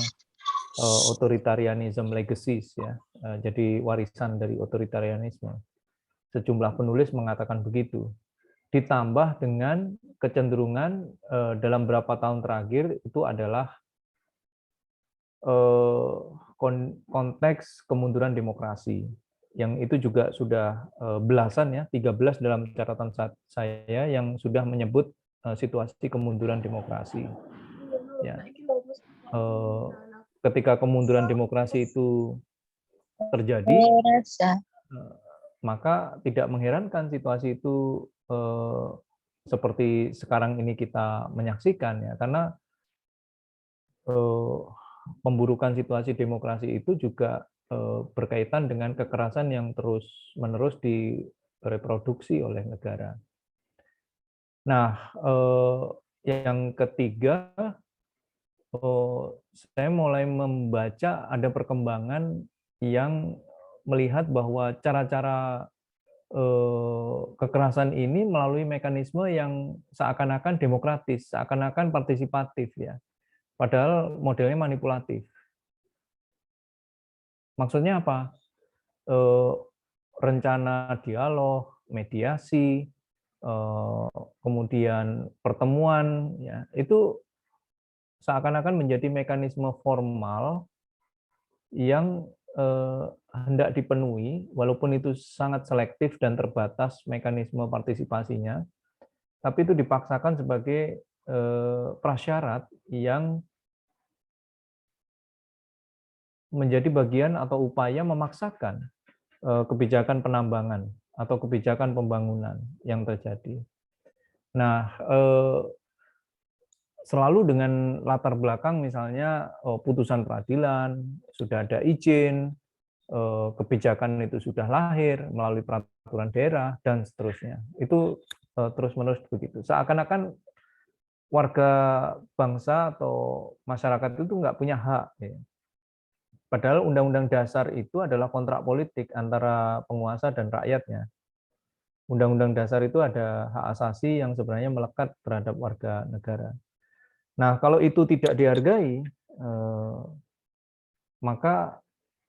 authoritarianism legacies ya. Jadi warisan dari otoritarianisme. Sejumlah penulis mengatakan begitu. Ditambah dengan kecenderungan dalam beberapa tahun terakhir itu adalah konteks kemunduran demokrasi, yang itu juga sudah belasan ya, 13 dalam catatan saya yang sudah menyebut situasi kemunduran demokrasi. Ya. Ketika kemunduran demokrasi itu terjadi, maka tidak mengherankan situasi itu seperti sekarang ini kita menyaksikan ya, karena pemburukan situasi demokrasi itu juga berkaitan dengan kekerasan yang terus-menerus direproduksi oleh negara. Nah, yang ketiga, saya mulai membaca ada perkembangan yang melihat bahwa cara-cara kekerasan ini melalui mekanisme yang seakan-akan demokratis, seakan-akan partisipatif ya. Padahal modelnya manipulatif. Maksudnya apa? Rencana dialog, mediasi, kemudian pertemuan, ya, itu seakan-akan menjadi mekanisme formal yang hendak dipenuhi, walaupun itu sangat selektif dan terbatas mekanisme partisipasinya, tapi itu dipaksakan sebagai prasyarat yang menjadi bagian atau upaya memaksakan kebijakan penambangan atau kebijakan pembangunan yang terjadi. Nah, selalu dengan latar belakang misalnya putusan peradilan, sudah ada izin, kebijakan itu sudah lahir melalui peraturan daerah, dan seterusnya. Itu terus-menerus begitu. Seakan-akan warga bangsa atau masyarakat itu nggak punya hak. Ya. Padahal Undang-Undang Dasar itu adalah kontrak politik antara penguasa dan rakyatnya. Undang-Undang Dasar itu ada hak asasi yang sebenarnya melekat terhadap warga negara. Nah, kalau itu tidak dihargai, maka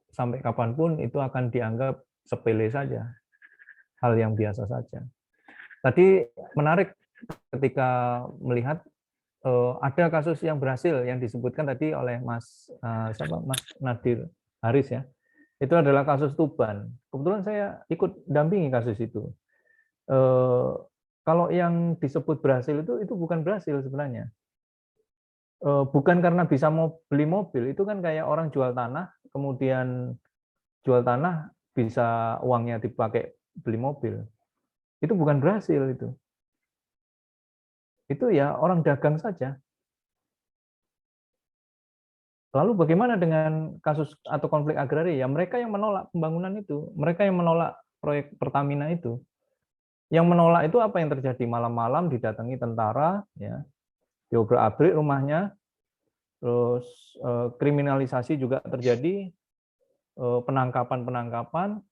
sampai kapanpun itu akan dianggap sepele saja, hal yang biasa saja. Tadi menarik ketika melihat ada kasus yang berhasil yang disebutkan tadi oleh Mas Nadir Haris ya. Itu adalah kasus Tuban. Kebetulan saya ikut dampingi kasus itu. Kalau yang disebut berhasil itu bukan berhasil sebenarnya. Bukan karena bisa mau beli mobil, itu kan kayak orang jual tanah kemudian jual tanah bisa uangnya dipakai beli mobil. Itu bukan berhasil itu. Itu ya orang dagang saja. Lalu bagaimana dengan kasus atau konflik agraria? Ya mereka yang menolak pembangunan itu, mereka yang menolak proyek Pertamina itu. Yang menolak itu apa yang terjadi? Malam-malam didatangi tentara, ya, diobrak-abrik rumahnya, terus kriminalisasi juga terjadi, penangkapan-penangkapan,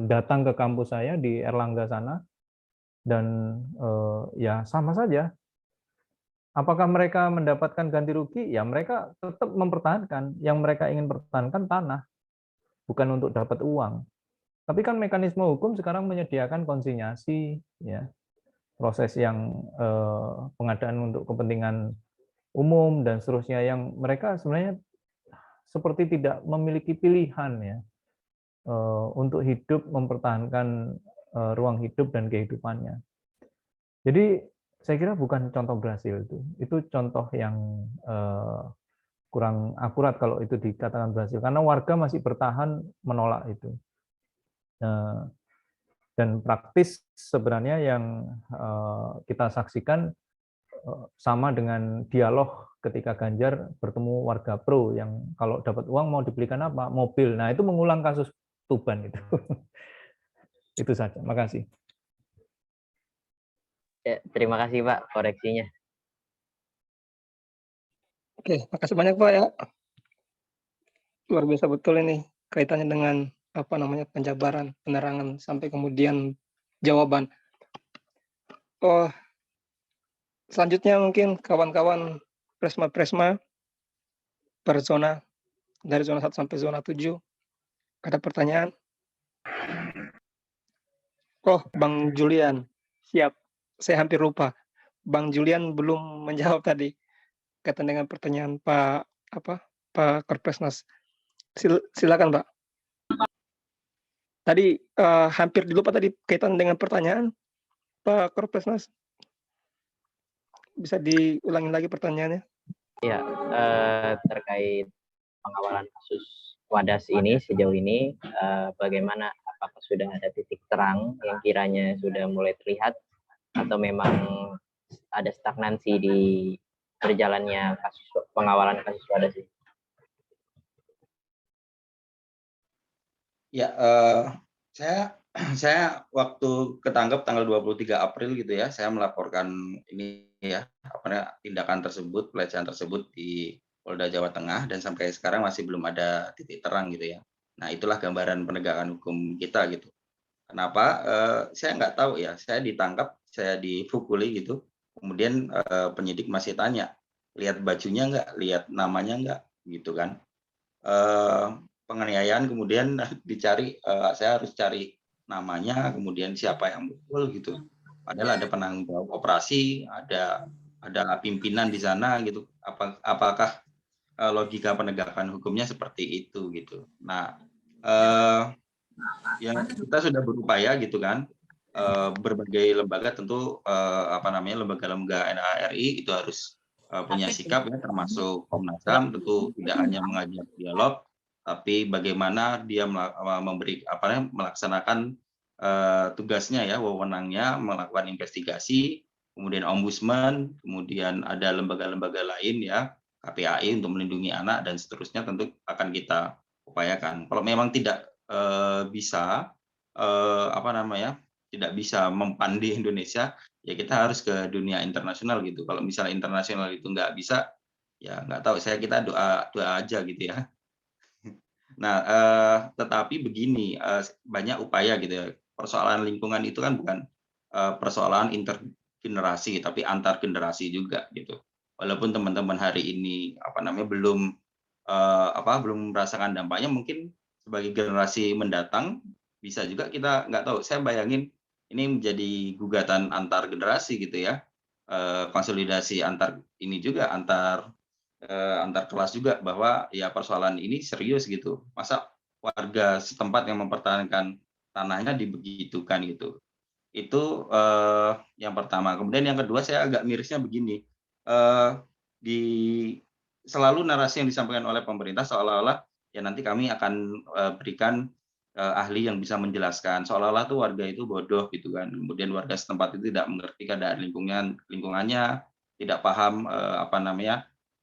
datang ke kampus saya di Erlangga sana, dan ya sama saja. Apakah mereka mendapatkan ganti rugi? Ya mereka tetap mempertahankan. Yang mereka ingin pertahankan tanah, bukan untuk dapat uang. Tapi kan mekanisme hukum sekarang menyediakan konsinyasi, ya, proses yang pengadaan untuk kepentingan umum dan seterusnya, yang mereka sebenarnya seperti tidak memiliki pilihan, ya, untuk hidup, mempertahankan ruang hidup dan kehidupannya. Jadi saya kira bukan contoh berhasil itu contoh yang kurang akurat kalau itu dikatakan berhasil, karena warga masih bertahan menolak itu. Dan praktis sebenarnya yang kita saksikan sama dengan dialog ketika Ganjar bertemu warga pro yang kalau dapat uang mau dibelikan apa? Mobil. Nah, itu mengulang kasus Tuban itu. Itu saja. Makasih. Ya, terima kasih Pak koreksinya. Oke, makasih banyak Pak ya. Luar biasa betul ini kaitannya dengan apa namanya penjabaran, penerangan sampai kemudian jawaban. Oh, selanjutnya mungkin kawan-kawan presma per zona dari zona 1 sampai zona 7 ada pertanyaan? Oh, Bang Julian. Siap. Saya hampir lupa. Bang Julian belum menjawab tadi kaitan dengan pertanyaan Pak Korpresnas. Silakan, Pak. Tadi hampir dilupa tadi kaitan dengan pertanyaan Pak Korpresnas. Bisa diulangi lagi pertanyaannya? Ya, terkait pengawalan kasus Wadas ini sejauh ini, bagaimana, apakah sudah ada titik terang yang kiranya sudah mulai terlihat atau memang ada stagnansi di berjalannya kasus pengawalan kasus Wadas ini? Ya, saya waktu ketangkep tanggal 23 April gitu ya, saya melaporkan ini ya, tindakan tersebut, pelecehan tersebut di Polda Jawa Tengah, dan sampai sekarang masih belum ada titik terang gitu ya. Nah, itulah gambaran penegakan hukum kita gitu. Kenapa? Saya nggak tahu ya, saya ditangkap, saya dipukuli gitu, kemudian penyidik masih tanya, lihat bajunya nggak, lihat namanya nggak, gitu kan. Penganiayaan kemudian dicari, saya harus cari namanya, kemudian siapa yang mukul gitu. Padahal ada penanggung jawab operasi, ada pimpinan di sana gitu. Apakah logika penegakan hukumnya seperti itu gitu. Nah, yang kita sudah berupaya gitu kan, berbagai lembaga tentu lembaga-lembaga NHRI itu harus punya sikap ya, termasuk Komnas HAM tentu tidak hanya mengajak dialog, tapi bagaimana dia melaksanakan tugasnya ya, wewenangnya melakukan investigasi, kemudian ombudsman, kemudian ada lembaga-lembaga lain ya, KPAI untuk melindungi anak dan seterusnya tentu akan kita upayakan. Kalau memang tidak bisa tidak bisa mempan di Indonesia, ya kita harus ke dunia internasional gitu. Kalau misalnya internasional itu nggak bisa, ya nggak tahu, kita doa aja gitu ya. Nah, tetapi begini, banyak upaya gitu ya. Persoalan lingkungan itu kan bukan persoalan intergenerasi, tapi antar generasi juga gitu. Walaupun teman-teman hari ini belum merasakan dampaknya, mungkin sebagai generasi mendatang bisa juga, kita nggak tahu. Saya bayangin ini menjadi gugatan antar generasi gitu ya, konsolidasi antar kelas juga, bahwa ya persoalan ini serius gitu. Masa warga setempat yang mempertahankan tanahnya dibegitukan gitu. Itu yang pertama. Kemudian yang kedua, saya agak mirisnya begini, selalu narasi yang disampaikan oleh pemerintah seolah-olah ya nanti kami akan berikan ahli yang bisa menjelaskan. Seolah-olah tuh warga itu bodoh gitu kan. Kemudian warga setempat itu tidak mengerti keadaan lingkungannya, tidak paham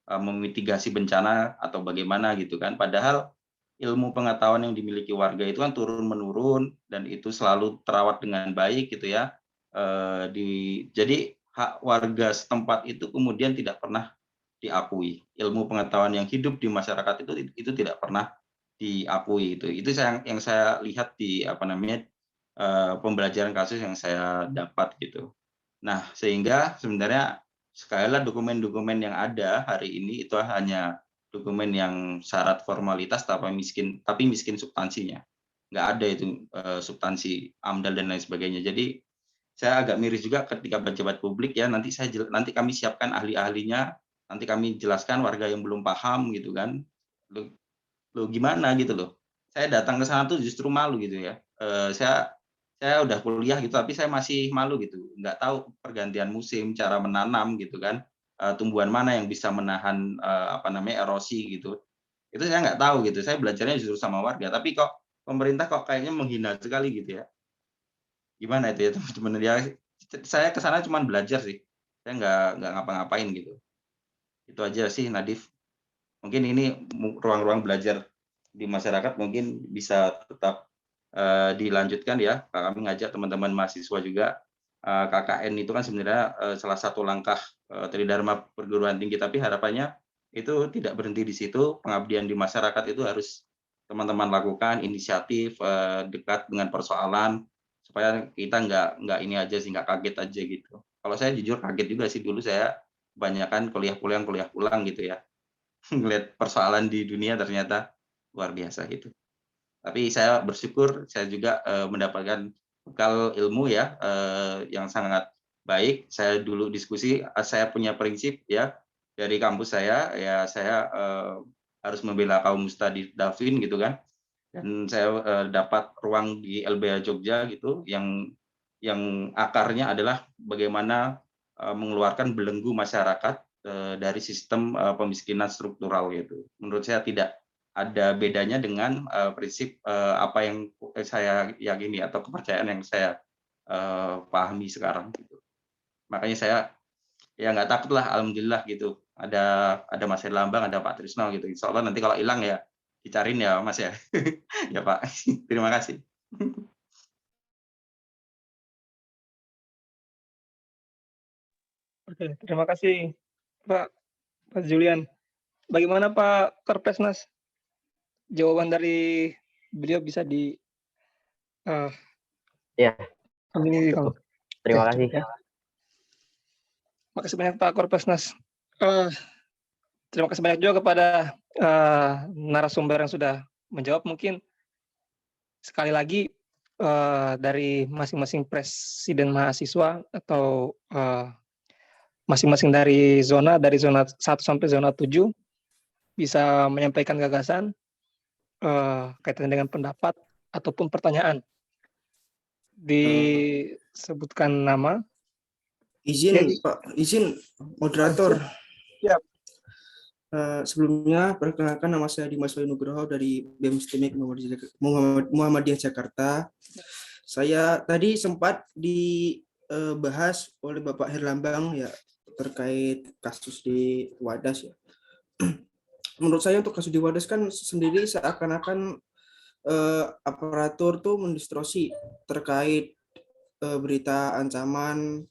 memitigasi bencana atau bagaimana gitu kan. Padahal ilmu pengetahuan yang dimiliki warga itu kan turun menurun dan itu selalu terawat dengan baik gitu ya. Jadi hak warga setempat itu kemudian tidak pernah diakui. Ilmu pengetahuan yang hidup di masyarakat itu tidak pernah diakui itu. Itu yang saya lihat di pembelajaran kasus yang saya dapat gitu. Nah, sehingga sebenarnya sekali lagi dokumen-dokumen yang ada hari ini itu hanya dokumen yang syarat formalitas tapi miskin substansinya. Nggak ada itu substansi AMDAL dan lain sebagainya. Jadi saya agak miris juga ketika pejabat publik ya nanti kami siapkan ahli-ahlinya, nanti kami jelaskan warga yang belum paham gitu kan. Loh gimana gitu loh. Saya datang ke sana tuh justru malu gitu ya. Saya udah kuliah gitu tapi saya masih malu gitu. Nggak tahu pergantian musim, cara menanam gitu kan. Tumbuhan mana yang bisa menahan erosi gitu. Itu saya nggak tahu gitu. Saya belajarnya justru sama warga. Tapi kok pemerintah kok kayaknya menghina sekali gitu ya. Gimana itu ya teman-teman ya. Saya ke sana cuma belajar sih. Saya nggak ngapa-ngapain gitu. Itu aja sih Nadif. Mungkin ini ruang-ruang belajar di masyarakat mungkin bisa tetap dilanjutkan ya. Kami ngajak teman-teman mahasiswa juga. KKN itu kan sebenarnya salah satu langkah Tridharma perguruan tinggi, tapi harapannya itu tidak berhenti di situ. Pengabdian di masyarakat itu harus teman-teman lakukan inisiatif dekat dengan persoalan supaya kita nggak ini aja sih, nggak kaget aja gitu. Kalau saya jujur kaget juga sih dulu saya kebanyakan kuliah pulang gitu ya. Ngelihat persoalan di dunia ternyata luar biasa gitu. Tapi saya bersyukur saya juga mendapatkan bekal ilmu ya yang sangat baik. Saya dulu diskusi, saya punya prinsip ya dari kampus saya ya saya harus membela kaum mustadafin gitu kan. Dan saya dapat ruang di LBH Jogja gitu yang akarnya adalah bagaimana mengeluarkan belenggu masyarakat dari sistem pemiskinan struktural gitu. Menurut saya tidak ada bedanya dengan prinsip apa yang saya yakini atau kepercayaan yang saya pahami sekarang gitu. Makanya saya ya nggak takut lah, alhamdulillah gitu. Ada Mas Herlambang, ada Pak Trisno gitu. Insya Allah nanti kalau hilang ya dicariin ya Mas ya. Ya Pak, terima kasih. Oke, terima kasih Pak Julian. Bagaimana Pak Korpesnas? Jawaban dari beliau bisa di Ya, ini cukup. Terima kasih. ya. Makasih banyak Pak Korpesnas. Terima kasih banyak juga kepada narasumber yang sudah menjawab. Mungkin sekali lagi dari masing-masing presiden mahasiswa atau masing-masing dari zona 1 sampai zona 7 bisa menyampaikan gagasan kaitan dengan pendapat ataupun pertanyaan. Disebutkan nama. Izin Pak, izin moderator. Siap. Sebelumnya perkenalkan nama saya Dimas Wahyu Nugroho dari BEM STIMIK Muhammadiyah Jakarta. Saya tadi sempat dibahas oleh Bapak Herlambang ya terkait kasus di Wadas ya. Menurut saya untuk kasus di Wadas kan sendiri seakan-akan aparatur tuh mendistorsi terkait berita ancaman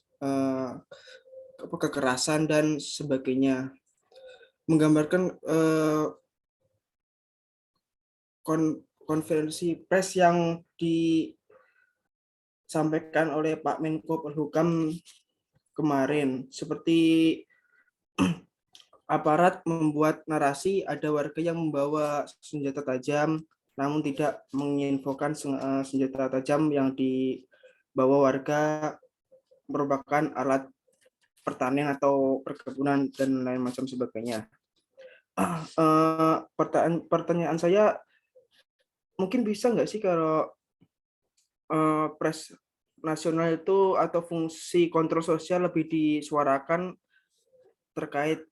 kekerasan dan sebagainya, menggambarkan konferensi pers yang disampaikan oleh Pak Menko Polhukam kemarin, seperti aparat membuat narasi ada warga yang membawa senjata tajam namun tidak menginfokan senjata tajam yang dibawa warga merupakan alat pertanian atau perkebunan dan lain macam sebagainya. Pertanyaan saya, mungkin bisa nggak sih kalau pres nasional itu atau fungsi kontrol sosial lebih disuarakan terkait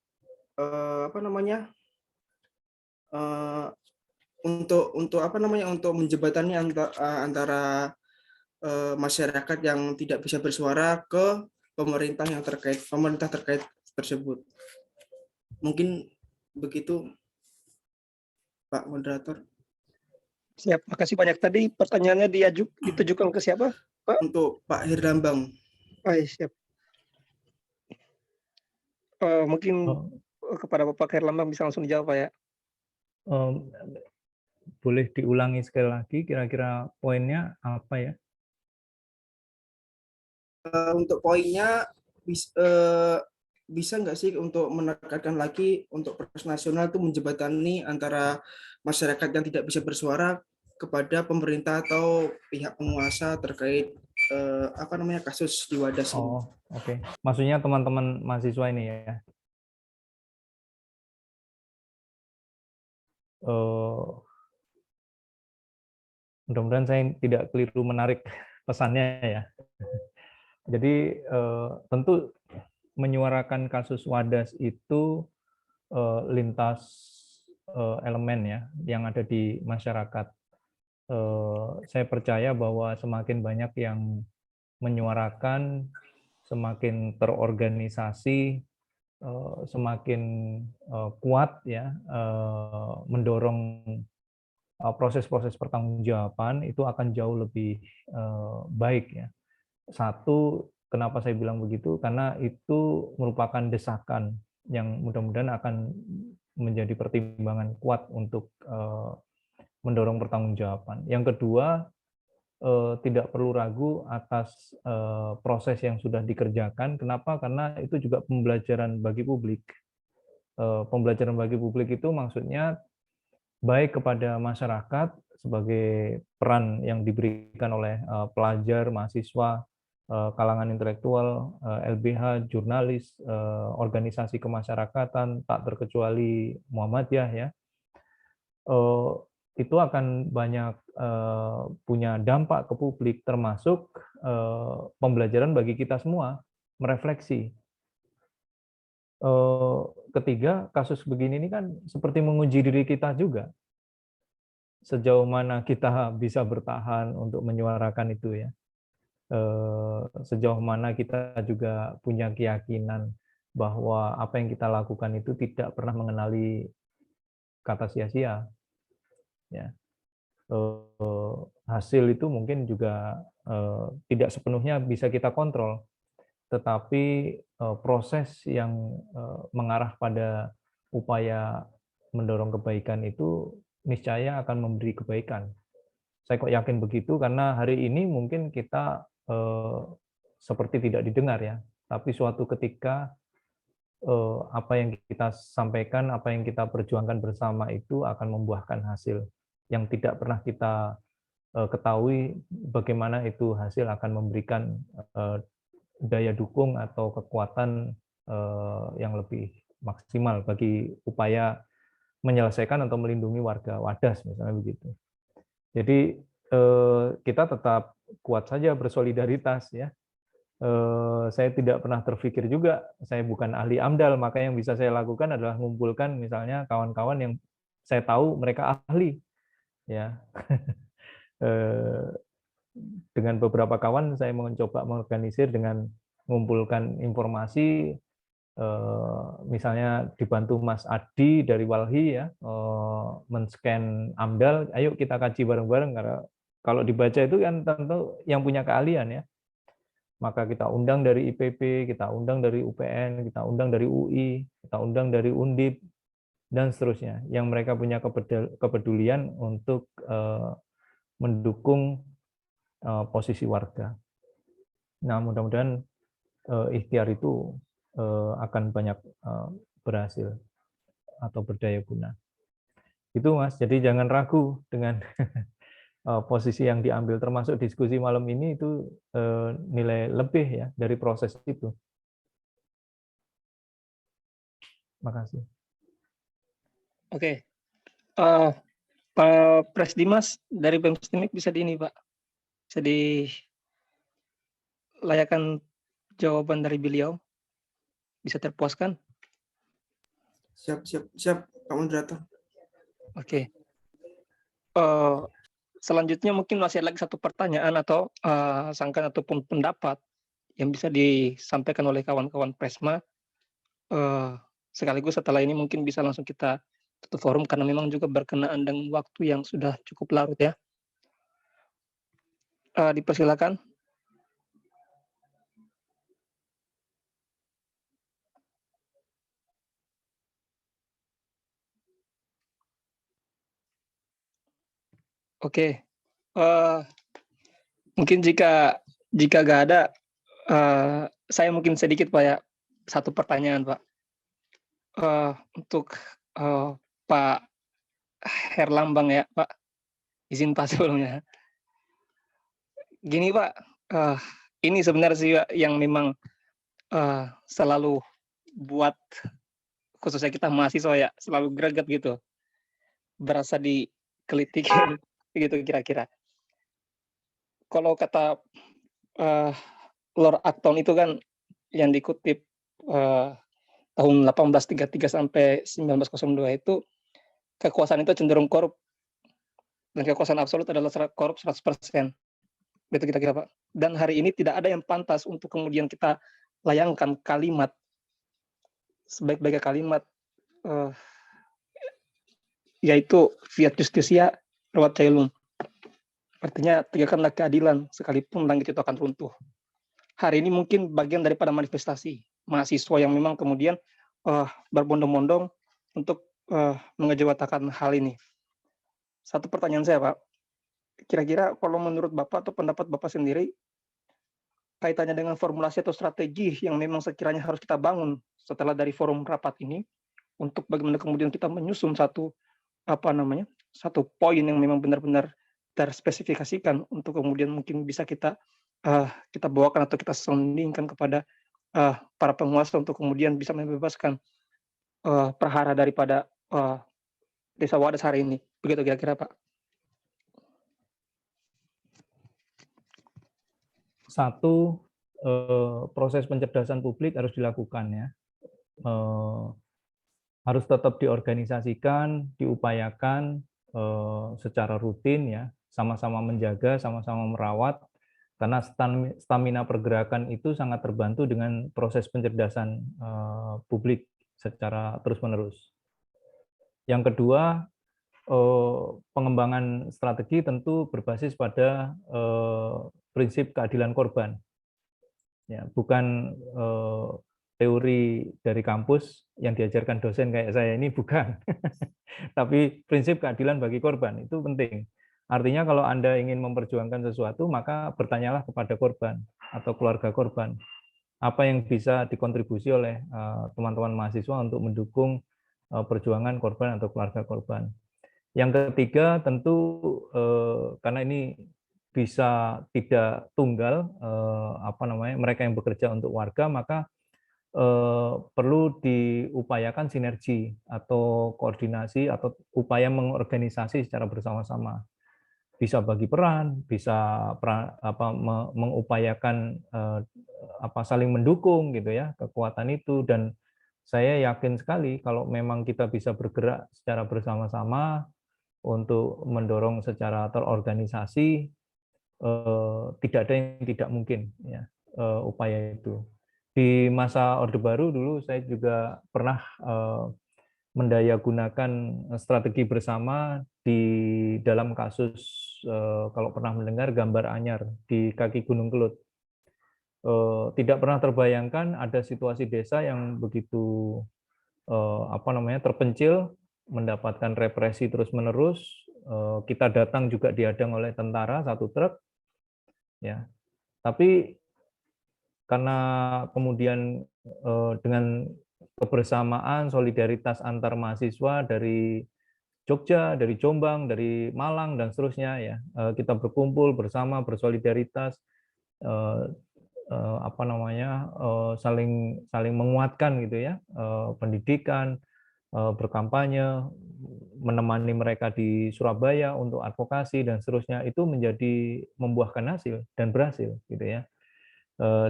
untuk apa namanya, untuk menjembatani antara masyarakat yang tidak bisa bersuara ke pemerintah terkait tersebut. Mungkin begitu, Pak Moderator. Siap, makasih banyak. Tadi pertanyaannya ditujukan ke siapa, Pak? Untuk Pak Herlambang. Siap. Mungkin kepada Bapak Herlambang bisa langsung dijawab, Pak ya. Boleh diulangi sekali lagi, kira-kira poinnya apa ya? Untuk poinnya bisa nggak sih untuk menekankan lagi untuk proses nasional itu menjembatani antara masyarakat yang tidak bisa bersuara kepada pemerintah atau pihak penguasa terkait apa namanya, kasus di Wadas ini. Oke. Maksudnya teman-teman mahasiswa ini ya. Mudah-mudahan saya tidak keliru menarik pesannya ya. Jadi tentu menyuarakan kasus Wadas itu lintas elemen ya yang ada di masyarakat. Saya percaya bahwa semakin banyak yang menyuarakan, semakin terorganisasi, semakin kuat ya mendorong proses-proses pertanggungjawaban itu akan jauh lebih baik ya. Satu, kenapa saya bilang begitu? Karena itu merupakan desakan yang mudah-mudahan akan menjadi pertimbangan kuat untuk mendorong pertanggungjawaban. Yang kedua, tidak perlu ragu atas proses yang sudah dikerjakan. Kenapa? Karena itu juga pembelajaran bagi publik. Pembelajaran bagi publik itu maksudnya baik kepada masyarakat sebagai peran yang diberikan oleh pelajar, mahasiswa, kalangan intelektual, LBH, jurnalis, organisasi kemasyarakatan, tak terkecuali Muhammadiyah ya, itu akan banyak punya dampak ke publik, termasuk pembelajaran bagi kita semua, merefleksi. Ketiga, kasus begini ini kan seperti menguji diri kita juga. Sejauh mana kita bisa bertahan untuk menyuarakan itu ya. Sejauh mana kita juga punya keyakinan bahwa apa yang kita lakukan itu tidak pernah mengenali kata sia-sia. Ya. Hasil itu mungkin juga tidak sepenuhnya bisa kita kontrol, tetapi proses yang mengarah pada upaya mendorong kebaikan itu niscaya akan memberi kebaikan. Saya kok yakin begitu karena hari ini mungkin kita seperti tidak didengar ya, tapi suatu ketika apa yang kita sampaikan, apa yang kita perjuangkan bersama itu akan membuahkan hasil yang tidak pernah kita ketahui bagaimana itu hasil akan memberikan daya dukung atau kekuatan yang lebih maksimal bagi upaya menyelesaikan atau melindungi warga Wadas misalnya begitu. Jadi kita tetap kuat saja bersolidaritas ya. Saya tidak pernah terpikir juga, saya bukan ahli AMDAL, maka yang bisa saya lakukan adalah mengumpulkan misalnya kawan-kawan yang saya tahu mereka ahli ya. Dengan beberapa kawan saya mencoba mengorganisir dengan mengumpulkan informasi, misalnya dibantu Mas Adi dari Walhi ya, men-scan AMDAL, ayo kita kaji bareng-bareng, karena kalau dibaca itu kan tentu yang punya keahlian ya. Maka kita undang dari IPB, kita undang dari UPN, kita undang dari UI, kita undang dari Undip, dan seterusnya, yang mereka punya kepedulian untuk mendukung posisi warga. Nah, mudah-mudahan ikhtiar itu akan banyak berhasil atau berdaya guna. Itu Mas, jadi jangan ragu dengan posisi yang diambil, termasuk diskusi malam ini itu nilai lebih ya dari proses itu. Makasih. Oke. Pak Pres Dimas dari BEM STIMIK bisa di ini Pak, bisa dilayakan jawaban dari beliau, bisa terpuaskan? Siap Pak Moderator. Oke. Selanjutnya mungkin masih ada lagi satu pertanyaan atau sangkaan ataupun pendapat yang bisa disampaikan oleh kawan-kawan Presma. Sekaligus setelah ini mungkin bisa langsung kita tutup forum karena memang juga berkenaan dengan waktu yang sudah cukup larut ya. Dipersilakan. Oke, mungkin jika nggak ada, saya mungkin sedikit Pak ya, satu pertanyaan Pak. Untuk Pak Herlambang ya Pak, izin Pak sebelumnya. Gini Pak, ini sebenarnya sih Pak, yang memang selalu buat khususnya kita mahasiswa ya, selalu greget gitu, berasa dikelitik gitu kira-kira. Kalau kata Lord Acton itu kan yang dikutip tahun 1833 sampai 1902 itu kekuasaan itu cenderung korup dan kekuasaan absolut adalah korup 100%. Begitu kira-kira Pak. Dan hari ini tidak ada yang pantas untuk kemudian kita layangkan kalimat sebaik-baiknya kalimat yaitu fiat justitia rawat caelum. Artinya tegakkanlah keadilan sekalipun langit itu akan runtuh. Hari ini mungkin bagian daripada manifestasi mahasiswa yang memang kemudian berbondong-bondong untuk mengejawatakan hal ini. Satu pertanyaan saya Pak, kira-kira kalau menurut Bapak atau pendapat Bapak sendiri, kaitannya dengan formulasi atau strategi yang memang sekiranya harus kita bangun setelah dari forum rapat ini, untuk bagaimana kemudian kita menyusun satu poin yang memang benar-benar terspesifikasikan untuk kemudian mungkin bisa kita bawakan atau kita soundingkan kepada para penguasa untuk kemudian bisa membebaskan perhara daripada Desa Wadas hari ini. Begitu kira-kira Pak. Satu, proses pencerdasan publik harus dilakukan ya. Harus tetap diorganisasikan, diupayakan secara rutin ya, sama-sama menjaga, sama-sama merawat, karena stamina pergerakan itu sangat terbantu dengan proses pencerdasan publik secara terus-menerus. Yang kedua, pengembangan strategi tentu berbasis pada prinsip keadilan korban. Ya, bukan teori dari kampus yang diajarkan dosen kayak saya ini, bukan. Tapi prinsip keadilan bagi korban itu penting. Artinya kalau Anda ingin memperjuangkan sesuatu, maka bertanyalah kepada korban atau keluarga korban. Apa yang bisa dikontribusi oleh teman-teman mahasiswa untuk mendukung perjuangan korban atau keluarga korban. Yang ketiga tentu karena ini bisa tidak tunggal, mereka yang bekerja untuk warga, maka perlu diupayakan sinergi atau koordinasi atau upaya mengorganisasi secara bersama-sama. Bisa bagi peran, bisa mengupayakan saling mendukung gitu ya, kekuatan itu. Dan saya yakin sekali kalau memang kita bisa bergerak secara bersama-sama untuk mendorong secara terorganisasi, tidak ada yang tidak mungkin ya upaya itu. Di masa Orde Baru dulu saya juga pernah mendayagunakan strategi bersama di dalam kasus, kalau pernah mendengar, Gambar Anyar di kaki Gunung Kelut. Tidak pernah terbayangkan ada situasi desa yang begitu terpencil, mendapatkan represi terus-menerus. Kita datang juga dihadang oleh tentara satu truk, ya. Tapi karena kemudian dengan kebersamaan, solidaritas antar mahasiswa dari Jogja, dari Jombang, dari Malang dan seterusnya ya, kita berkumpul bersama, bersolidaritas, saling menguatkan gitu ya, pendidikan, berkampanye, menemani mereka di Surabaya untuk advokasi dan seterusnya, itu menjadi membuahkan hasil dan berhasil gitu ya.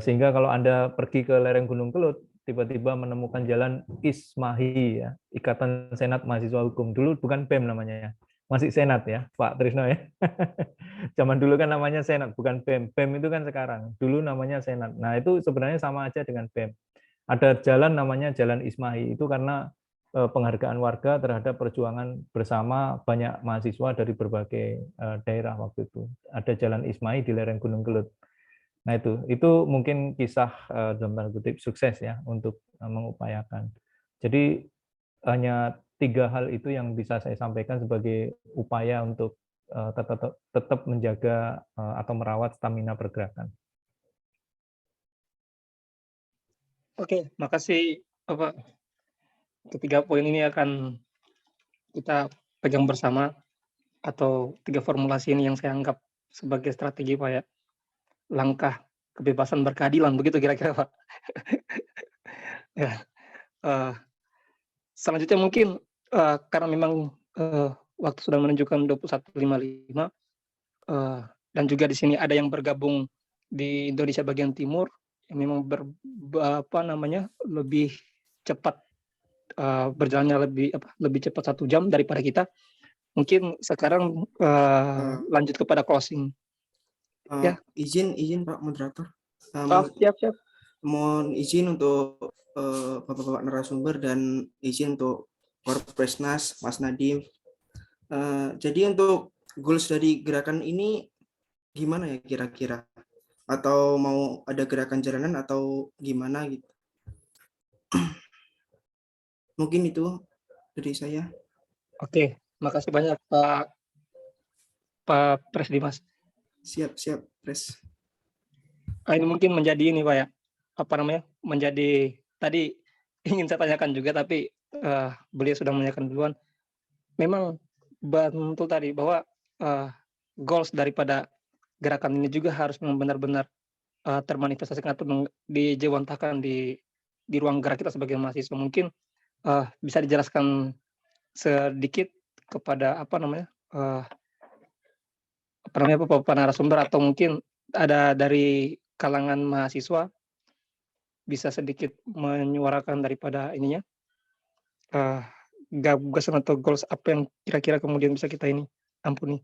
Sehingga kalau Anda pergi ke lereng Gunung Kelut, tiba-tiba menemukan jalan ISMAHI ya, Ikatan Senat Mahasiswa Hukum, dulu bukan BEM namanya ya, masih Senat ya, Pak Trisno ya. Zaman dulu kan namanya Senat, bukan BEM. BEM itu kan sekarang. Dulu namanya Senat. Nah, itu sebenarnya sama aja dengan BEM. Ada jalan namanya Jalan Ismahi, itu karena penghargaan warga terhadap perjuangan bersama banyak mahasiswa dari berbagai daerah waktu itu. Ada Jalan Ismahi di lereng Gunung Kelut. Nah, itu mungkin kisah dalam tanda kutip sukses ya untuk mengupayakan. Jadi hanya 3 hal itu yang bisa saya sampaikan sebagai upaya untuk tetap menjaga atau merawat stamina pergerakan. Oke, makasih Bapak. Ketiga poin ini akan kita pegang bersama, atau 3 formulasi ini yang saya anggap sebagai strategi Pak ya. Langkah kebebasan berkeadilan, begitu kira-kira Pak. Ya, selanjutnya mungkin karena memang waktu sudah menunjukkan 21.55, dan juga di sini ada yang bergabung di Indonesia bagian timur yang memang lebih cepat, berjalannya lebih cepat 1 jam daripada kita. Mungkin sekarang lanjut kepada closing. Ya. Izin Pak Moderator. Siap. Mohon izin untuk Bapak-Bapak narasumber dan izin untuk Korpresnas, Mas Nadiem. Jadi untuk goals dari gerakan ini gimana ya kira-kira? Atau mau ada gerakan jalanan atau gimana gitu? Mungkin itu dari saya. Oke, makasih banyak Pak Pres Dimas. Siap, Pres. Ini mungkin menjadi ini Pak ya, menjadi tadi ingin saya tanyakan juga, tapi beliau sudah menanyakan duluan. Memang betul tadi bahwa goals daripada gerakan ini juga harus benar-benar termanifestasikan atau dijewantahkan di ruang gerak kita sebagai mahasiswa. Mungkin bisa dijelaskan sedikit kepada Bapak narasumber, atau mungkin ada dari kalangan mahasiswa bisa sedikit menyuarakan daripada ininya, gagasan atau goals apa yang kira-kira kemudian bisa kita ini ampuni.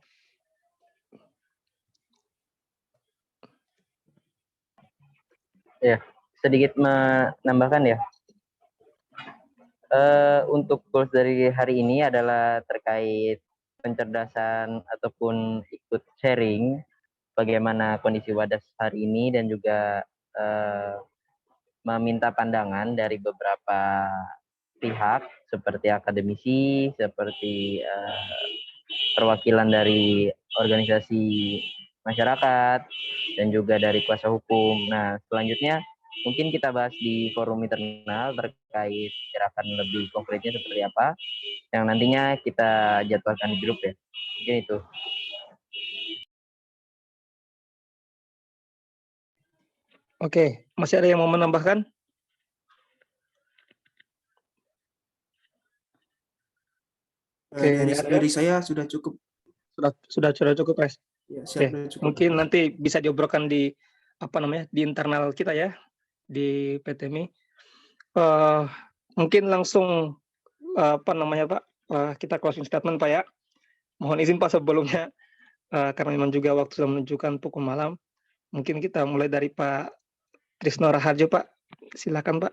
Ya, sedikit menambahkan ya. Untuk goals dari hari ini adalah terkait pencerdasan ataupun ikut sharing bagaimana kondisi Wadas hari ini, dan juga meminta pandangan dari beberapa pihak seperti akademisi, seperti perwakilan dari organisasi masyarakat, dan juga dari kuasa hukum. Nah, selanjutnya mungkin kita bahas di forum internal terkait gerakan lebih konkretnya seperti apa, yang nantinya kita jadwalkan di grup ya. Mungkin itu. Oke, masih ada yang mau menambahkan? Dari saya sudah cukup. Sudah cukup, Pres. Ya, siap, cukup. Mungkin nanti bisa diobrolkan di di internal kita ya, di PTMI. Mungkin langsung Pak, kita closing statement Pak ya. Mohon izin Pak sebelumnya, karena memang juga waktu sudah menunjukkan pukul malam. Mungkin kita mulai dari Pak Trisno Raharjo, Pak. Silakan Pak.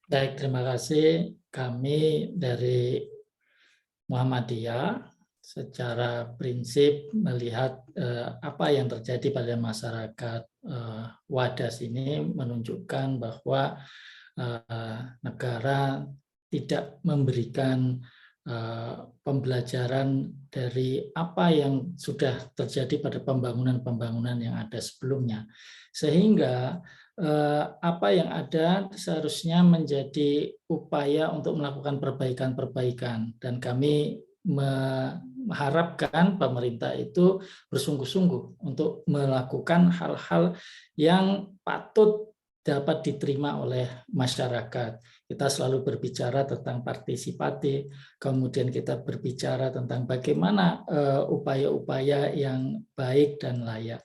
Baik, terima kasih. Kami dari Muhammadiyah secara prinsip melihat apa yang terjadi pada masyarakat Wadas ini menunjukkan bahwa negara tidak memberikan pembelajaran dari apa yang sudah terjadi pada pembangunan-pembangunan yang ada sebelumnya. Sehingga apa yang ada seharusnya menjadi upaya untuk melakukan perbaikan-perbaikan, dan kami mengharapkan pemerintah itu bersungguh-sungguh untuk melakukan hal-hal yang patut dapat diterima oleh masyarakat. Kita selalu berbicara tentang partisipatif, kemudian kita berbicara tentang bagaimana upaya-upaya yang baik dan layak.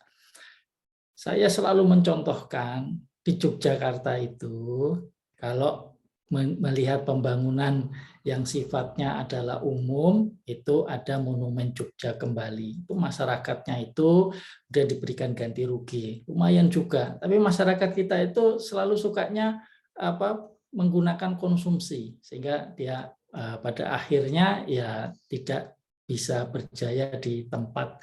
Saya selalu mencontohkan di Yogyakarta itu, kalau melihat pembangunan yang sifatnya adalah umum, itu ada Monumen Jogja Kembali. Itu masyarakatnya itu udah diberikan ganti rugi, lumayan juga. Tapi masyarakat kita itu selalu sukanya menggunakan konsumsi, sehingga dia pada akhirnya ya tidak bisa berjaya di tempat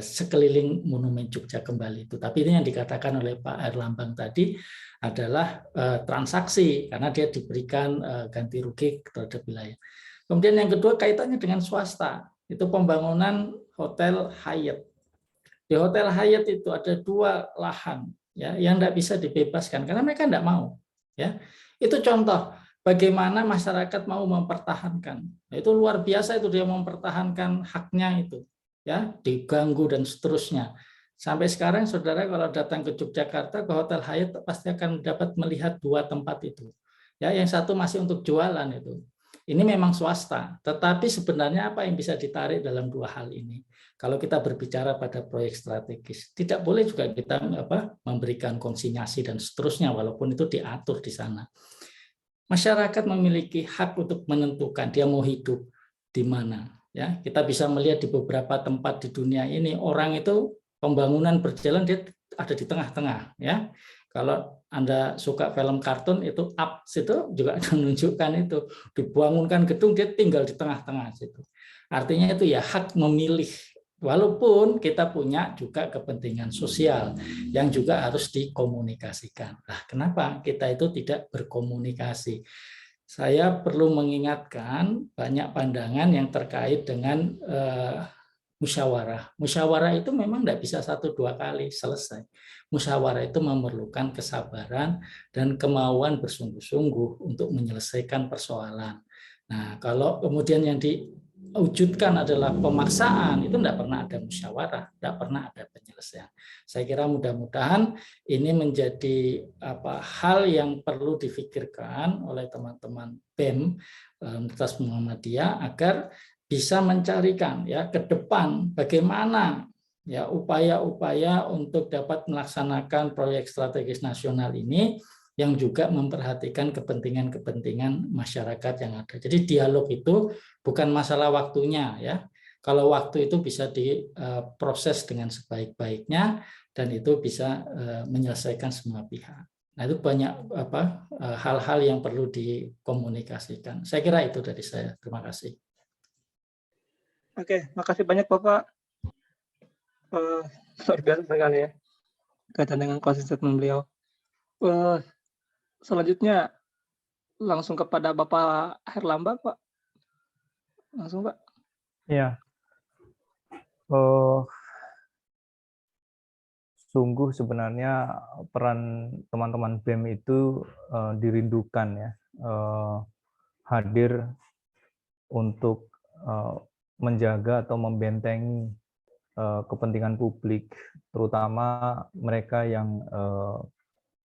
sekeliling Monumen Jogja Kembali itu. Tapi ini yang dikatakan oleh Pak Herlambang tadi adalah transaksi, karena dia diberikan ganti rugi terhadap wilayah. Kemudian yang kedua kaitannya dengan swasta, itu pembangunan Hotel Hyatt. Di Hotel Hyatt itu ada 2 lahan ya yang tidak bisa dibebaskan karena mereka tidak mau. Ya, itu contoh bagaimana masyarakat mau mempertahankan. Nah, itu luar biasa itu dia mempertahankan haknya itu, ya diganggu dan seterusnya. Sampai sekarang saudara kalau datang ke Yogyakarta ke Hotel Hyatt pasti akan dapat melihat 2 tempat itu. Ya, yang satu masih untuk jualan itu. Ini memang swasta, tetapi sebenarnya apa yang bisa ditarik dalam 2 hal ini? Kalau kita berbicara pada proyek strategis, tidak boleh juga kita memberikan konsinyasi dan seterusnya walaupun itu diatur di sana. Masyarakat memiliki hak untuk menentukan dia mau hidup di mana. Ya, kita bisa melihat di beberapa tempat di dunia ini orang itu pembangunan berjalan dia ada di tengah-tengah, ya. Kalau Anda suka film kartun itu Up situ juga menunjukkan itu dibangunkan gedung dia tinggal di tengah-tengah situ. Artinya itu ya hak memilih, walaupun kita punya juga kepentingan sosial yang juga harus dikomunikasikan. Nah, kenapa kita itu tidak berkomunikasi? Saya perlu mengingatkan banyak pandangan yang terkait dengan musyawarah. Musyawarah itu memang tidak bisa 1-2 kali selesai. Musyawarah itu memerlukan kesabaran dan kemauan bersungguh-sungguh untuk menyelesaikan persoalan. Nah, kalau kemudian yang diwujudkan adalah pemaksaan, itu tidak pernah ada musyawarah, tidak pernah ada penyelesaian. Saya kira mudah-mudahan ini menjadi hal yang perlu difikirkan oleh teman-teman BEM Universitas Muhammadiyah agar bisa mencarikan ya ke depan bagaimana ya upaya-upaya untuk dapat melaksanakan proyek strategis nasional ini yang juga memperhatikan kepentingan-kepentingan masyarakat yang ada. Jadi dialog itu bukan masalah waktunya ya. Kalau waktu itu bisa diproses dengan sebaik-baiknya dan itu bisa menyelesaikan semua pihak. Nah, itu banyak hal-hal yang perlu dikomunikasikan. Saya kira itu dari saya. Terima kasih. Oke, makasih banyak Bapak. Luar biasa sekali ya kaitan dengan closing statement beliau. Selanjutnya langsung kepada Bapak Herlambang, Pak. Langsung, Pak. Ya. Sungguh sebenarnya peran teman-teman BEM itu dirindukan ya, hadir untuk menjaga atau membentengi kepentingan publik, terutama mereka yang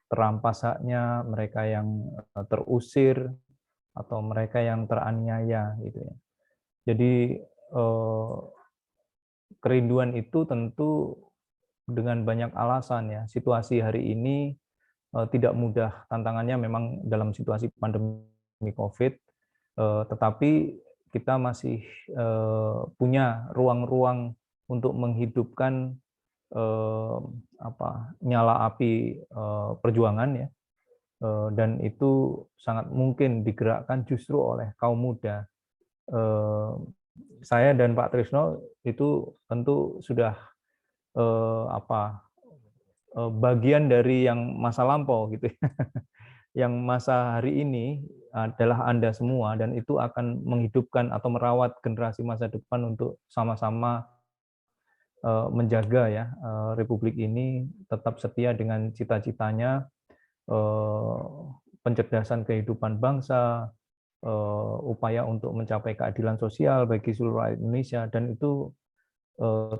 terampas haknya, mereka yang terusir, atau mereka yang teraniaya, gitu ya. Jadi kerinduan itu tentu dengan banyak alasan ya. Situasi hari ini tidak mudah, tantangannya memang dalam situasi pandemi COVID, tetapi kita masih punya ruang-ruang untuk menghidupkan nyala api perjuangan ya, dan itu sangat mungkin digerakkan justru oleh kaum muda. Saya dan Pak Trisno itu tentu sudah bagian dari yang masa lampau gitu ya. Yang masa hari ini adalah Anda semua, dan itu akan menghidupkan atau merawat generasi masa depan untuk sama-sama menjaga ya Republik ini tetap setia dengan cita-citanya, pencerdasan kehidupan bangsa, upaya untuk mencapai keadilan sosial bagi seluruh rakyat Indonesia, dan itu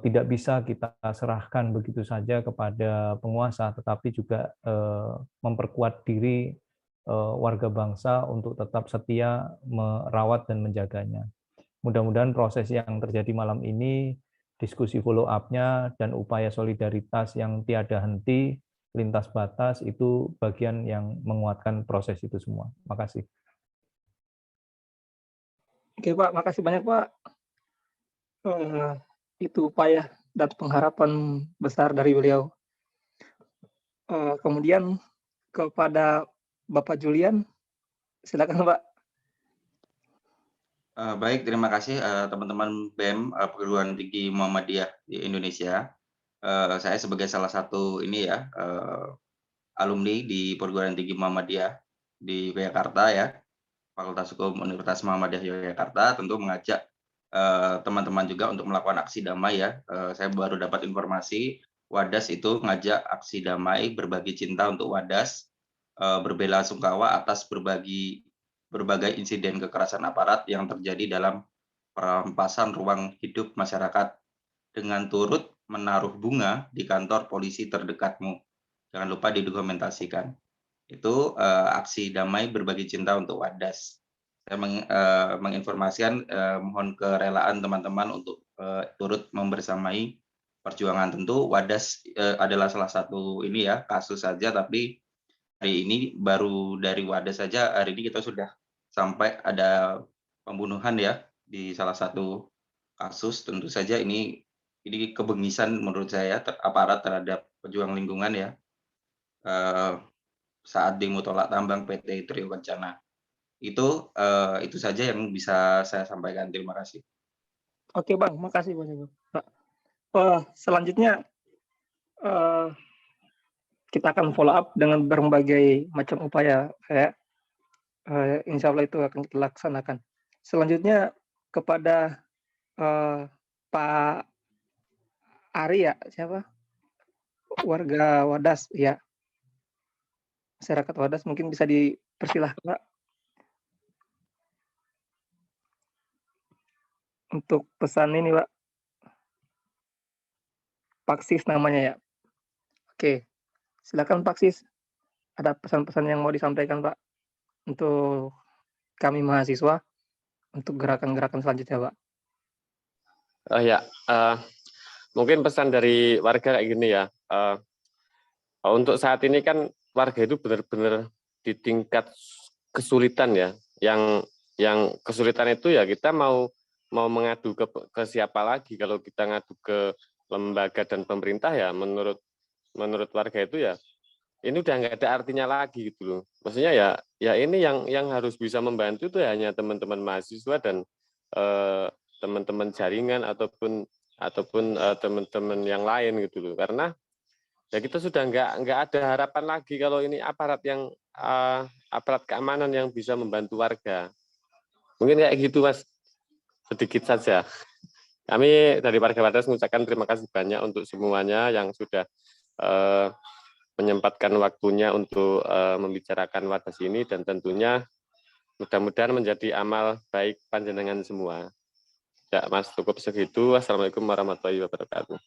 tidak bisa kita serahkan begitu saja kepada penguasa, tetapi juga memperkuat diri warga bangsa untuk tetap setia merawat dan menjaganya. Mudah-mudahan proses yang terjadi malam ini, diskusi follow up-nya, dan upaya solidaritas yang tiada henti lintas batas itu bagian yang menguatkan proses itu semua. Terima kasih. Oke Pak, makasih banyak Pak. Itu upaya dan pengharapan besar dari beliau. Kemudian kepada Bapak Julian, silakan Pak. Baik, terima kasih teman-teman BEM Perguruan Tinggi Muhammadiyah di Indonesia. Saya sebagai salah satu alumni di Perguruan Tinggi Muhammadiyah di Yogyakarta ya, Fakultas Hukum Universitas Muhammadiyah Yogyakarta, tentu mengajak teman-teman juga untuk melakukan aksi damai ya. Saya baru dapat informasi Wadas itu ngajak aksi damai berbagi cinta untuk Wadas, berbelasungkawa atas berbagai insiden kekerasan aparat yang terjadi dalam perampasan ruang hidup masyarakat dengan turut menaruh bunga di kantor polisi terdekatmu. Jangan lupa didokumentasikan. Itu aksi damai berbagi cinta untuk Wadas. Saya menginformasikan mohon kerelaan teman-teman untuk turut membersamai perjuangan. Tentu Wadas adalah salah satu kasus saja, tapi hari ini baru dari Wadas saja hari ini kita sudah sampai ada pembunuhan ya di salah satu kasus. Tentu saja ini kebengisan menurut saya aparat terhadap pejuang lingkungan ya. Saat demo tolak tambang PT Trio Kencana. Itu saja yang bisa saya sampaikan. Terima kasih. Oke Bang, makasih banyak Pak. Selanjutnya kita akan follow up dengan berbagai macam upaya. Insya Allah itu akan kita laksanakan. Selanjutnya kepada Pak Ari ya, siapa? Warga Wadas ya. Masyarakat Wadas mungkin bisa dipersilahkan Pak untuk pesan ini Pak. Paksis namanya ya. Oke, silakan Paksis. Ada pesan-pesan yang mau disampaikan Pak untuk kami mahasiswa untuk gerakan-gerakan selanjutnya Pak. Mungkin pesan dari warga kayak gini ya. Untuk saat ini kan warga itu benar-benar di tingkat kesulitan ya. Yang kesulitan itu ya kita mau mengadu ke siapa lagi. Kalau kita ngadu ke lembaga dan pemerintah ya menurut warga itu ya ini udah nggak ada artinya lagi gitu loh. Maksudnya ya ini yang harus bisa membantu itu hanya teman-teman mahasiswa dan teman-teman jaringan ataupun teman-teman yang lain gitu loh. Karena ya kita sudah nggak ada harapan lagi kalau ini aparat keamanan yang bisa membantu warga. Mungkin kayak gitu Mas, sedikit saja. Kami dari warga Wadas mengucapkan terima kasih banyak untuk semuanya yang sudah menyempatkan waktunya untuk membicarakan Wadas ini, dan tentunya mudah-mudahan menjadi amal baik panjenengan semua. Ya Mas, cukup segitu. Wassalamualaikum warahmatullahi wabarakatuh.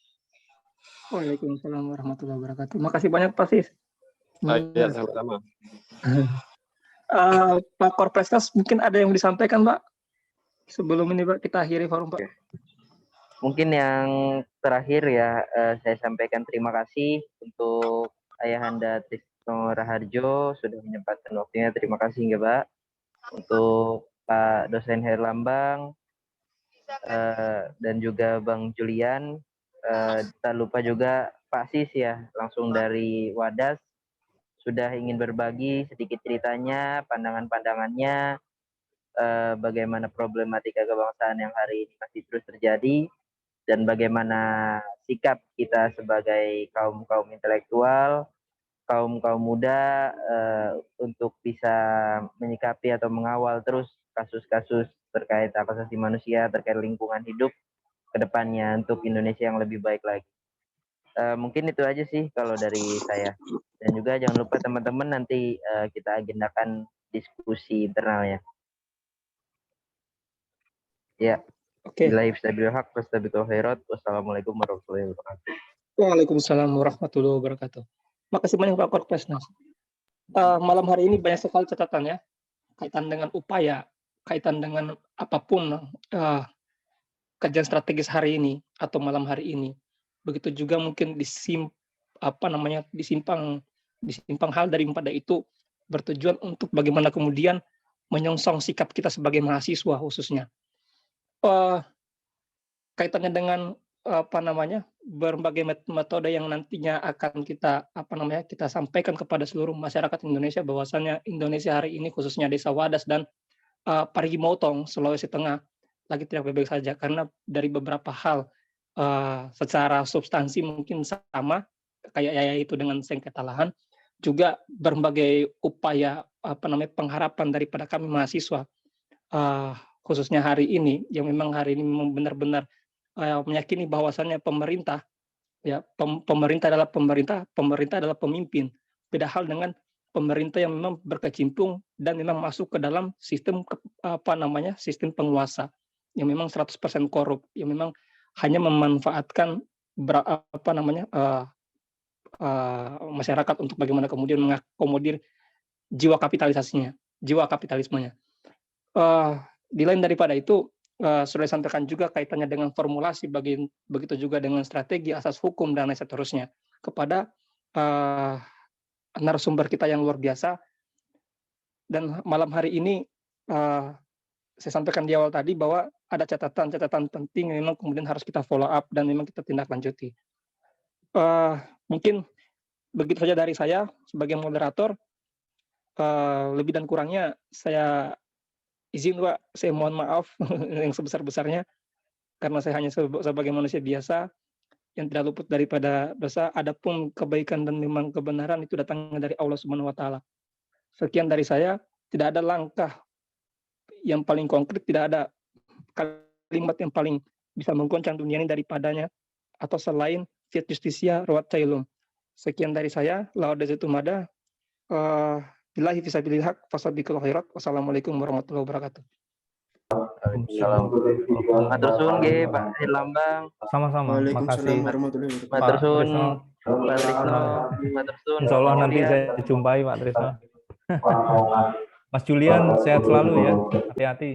Waalaikumsalam warahmatullahi wabarakatuh. Makasih banyak Pak Sis. Ya, sama-sama. Pak Korprestas mungkin ada yang disampaikan Pak sebelum ini Pak kita akhiri forum Pak. Mungkin yang terakhir ya saya sampaikan terima kasih untuk Ayahanda Trisno Raharjo sudah menyempatkan waktunya. Terima kasih ya Pak. Untuk Pak dosen Herlambang dan juga Bang Julian. Tak lupa juga Pak Sis ya, langsung dari Wadas sudah ingin berbagi sedikit ceritanya, pandangan-pandangannya, bagaimana problematika kebangsaan yang hari ini masih terus terjadi, dan bagaimana sikap kita sebagai kaum intelektual, kaum muda untuk bisa menyikapi atau mengawal terus kasus-kasus terkait hak asasi manusia, terkait lingkungan hidup ke depannya untuk Indonesia yang lebih baik lagi. Mungkin itu aja sih kalau dari saya. Dan juga jangan lupa teman-teman nanti kita agendakan diskusi internal ya. Ya. Oke. Wassalamualaikum warahmatullahi wabarakatuh. Waalaikumsalam warahmatullahi wabarakatuh. Makasih banyak Pak Korpresnas. Malam hari ini banyak sekali catatan ya, kaitan dengan upaya, kaitan dengan apapun kajian strategis hari ini atau malam hari ini. Begitu juga mungkin disimpang hal daripada itu bertujuan untuk bagaimana kemudian menyongsong sikap kita sebagai mahasiswa khususnya eh, kaitannya dengan berbagai metode yang nantinya akan kita sampaikan kepada seluruh masyarakat Indonesia, bahwasannya Indonesia hari ini khususnya Desa Wadas dan Parigi Motong, Sulawesi Tengah lagi tidak baik-baik saja, karena dari beberapa hal secara substansi mungkin sama kayak yaitu dengan sengketa lahan, juga berbagai upaya pengharapan daripada kami mahasiswa khususnya hari ini yang memang hari ini benar-benar meyakini bahwasannya pemerintah pemerintah adalah pemimpin. Beda hal dengan pemerintah yang memang berkecimpung dan memang masuk ke dalam sistem sistem penguasa yang memang 100% korup, yang memang hanya memanfaatkan masyarakat untuk bagaimana kemudian mengakomodir jiwa kapitalismenya. Di lain daripada itu, sudah disampaikan juga kaitannya dengan formulasi, begitu juga dengan strategi, asas hukum, dan lain seterusnya kepada narasumber kita yang luar biasa. Dan malam hari ini saya sampaikan di awal tadi bahwa ada catatan penting yang memang kemudian harus kita follow up dan memang kita tindak lanjuti. Mungkin begitu saja dari saya sebagai moderator. Lebih dan kurangnya saya izin, Pak, saya mohon maaf yang sebesar-besarnya karena saya hanya sebagai manusia biasa yang tidak luput daripada dosa. Adapun kebaikan dan memang kebenaran itu datangnya dari Allah Subhanahu wa taala. Sekian dari saya, tidak ada langkah yang paling konkret, tidak ada kalimat yang paling bisa menggoncang dunia ini daripadanya atau selain fiat justitia rawat cailum. Sekian dari saya, laudetur mada. Billahi fisabilil haq fasabiqul khairat. Wassalamualaikum warahmatullahi wabarakatuh. Matur suwun nggih Pak Herlambang. Sama-sama. Makasih. Warahmatullahi wabarakatuh. Matur suwun Trisno. Pak Trisno. Matur suwun. Insya Allah nanti saya jumpai Pak Trisno. Mas Julian sehat selalu ya. Hati-hati.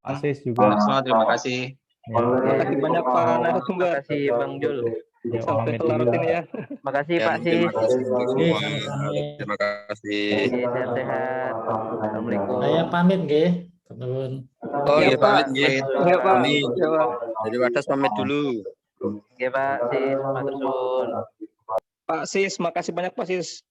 Pak Sis juga. Semua terima kasih. Ya. Terima kasih banyak Pak narasumber. Terima kasih Bang Jul. Ya, Sampai pamit larut dulu. ini ya. Makasih Pak Sis. Terima kasih semua. Sama-sama. Terima kasih. Sehat-sehat. Assalamualaikum. Saya pamit nggih. Nuwun. Oh Iya, iya, Pak. pamit nggih. Iya, Pak. Ini Iya, Pak. dari Wadas pamit dulu. Oke Pak Sis, matur suwun. Pak Sis, makasih banyak Pak Sis.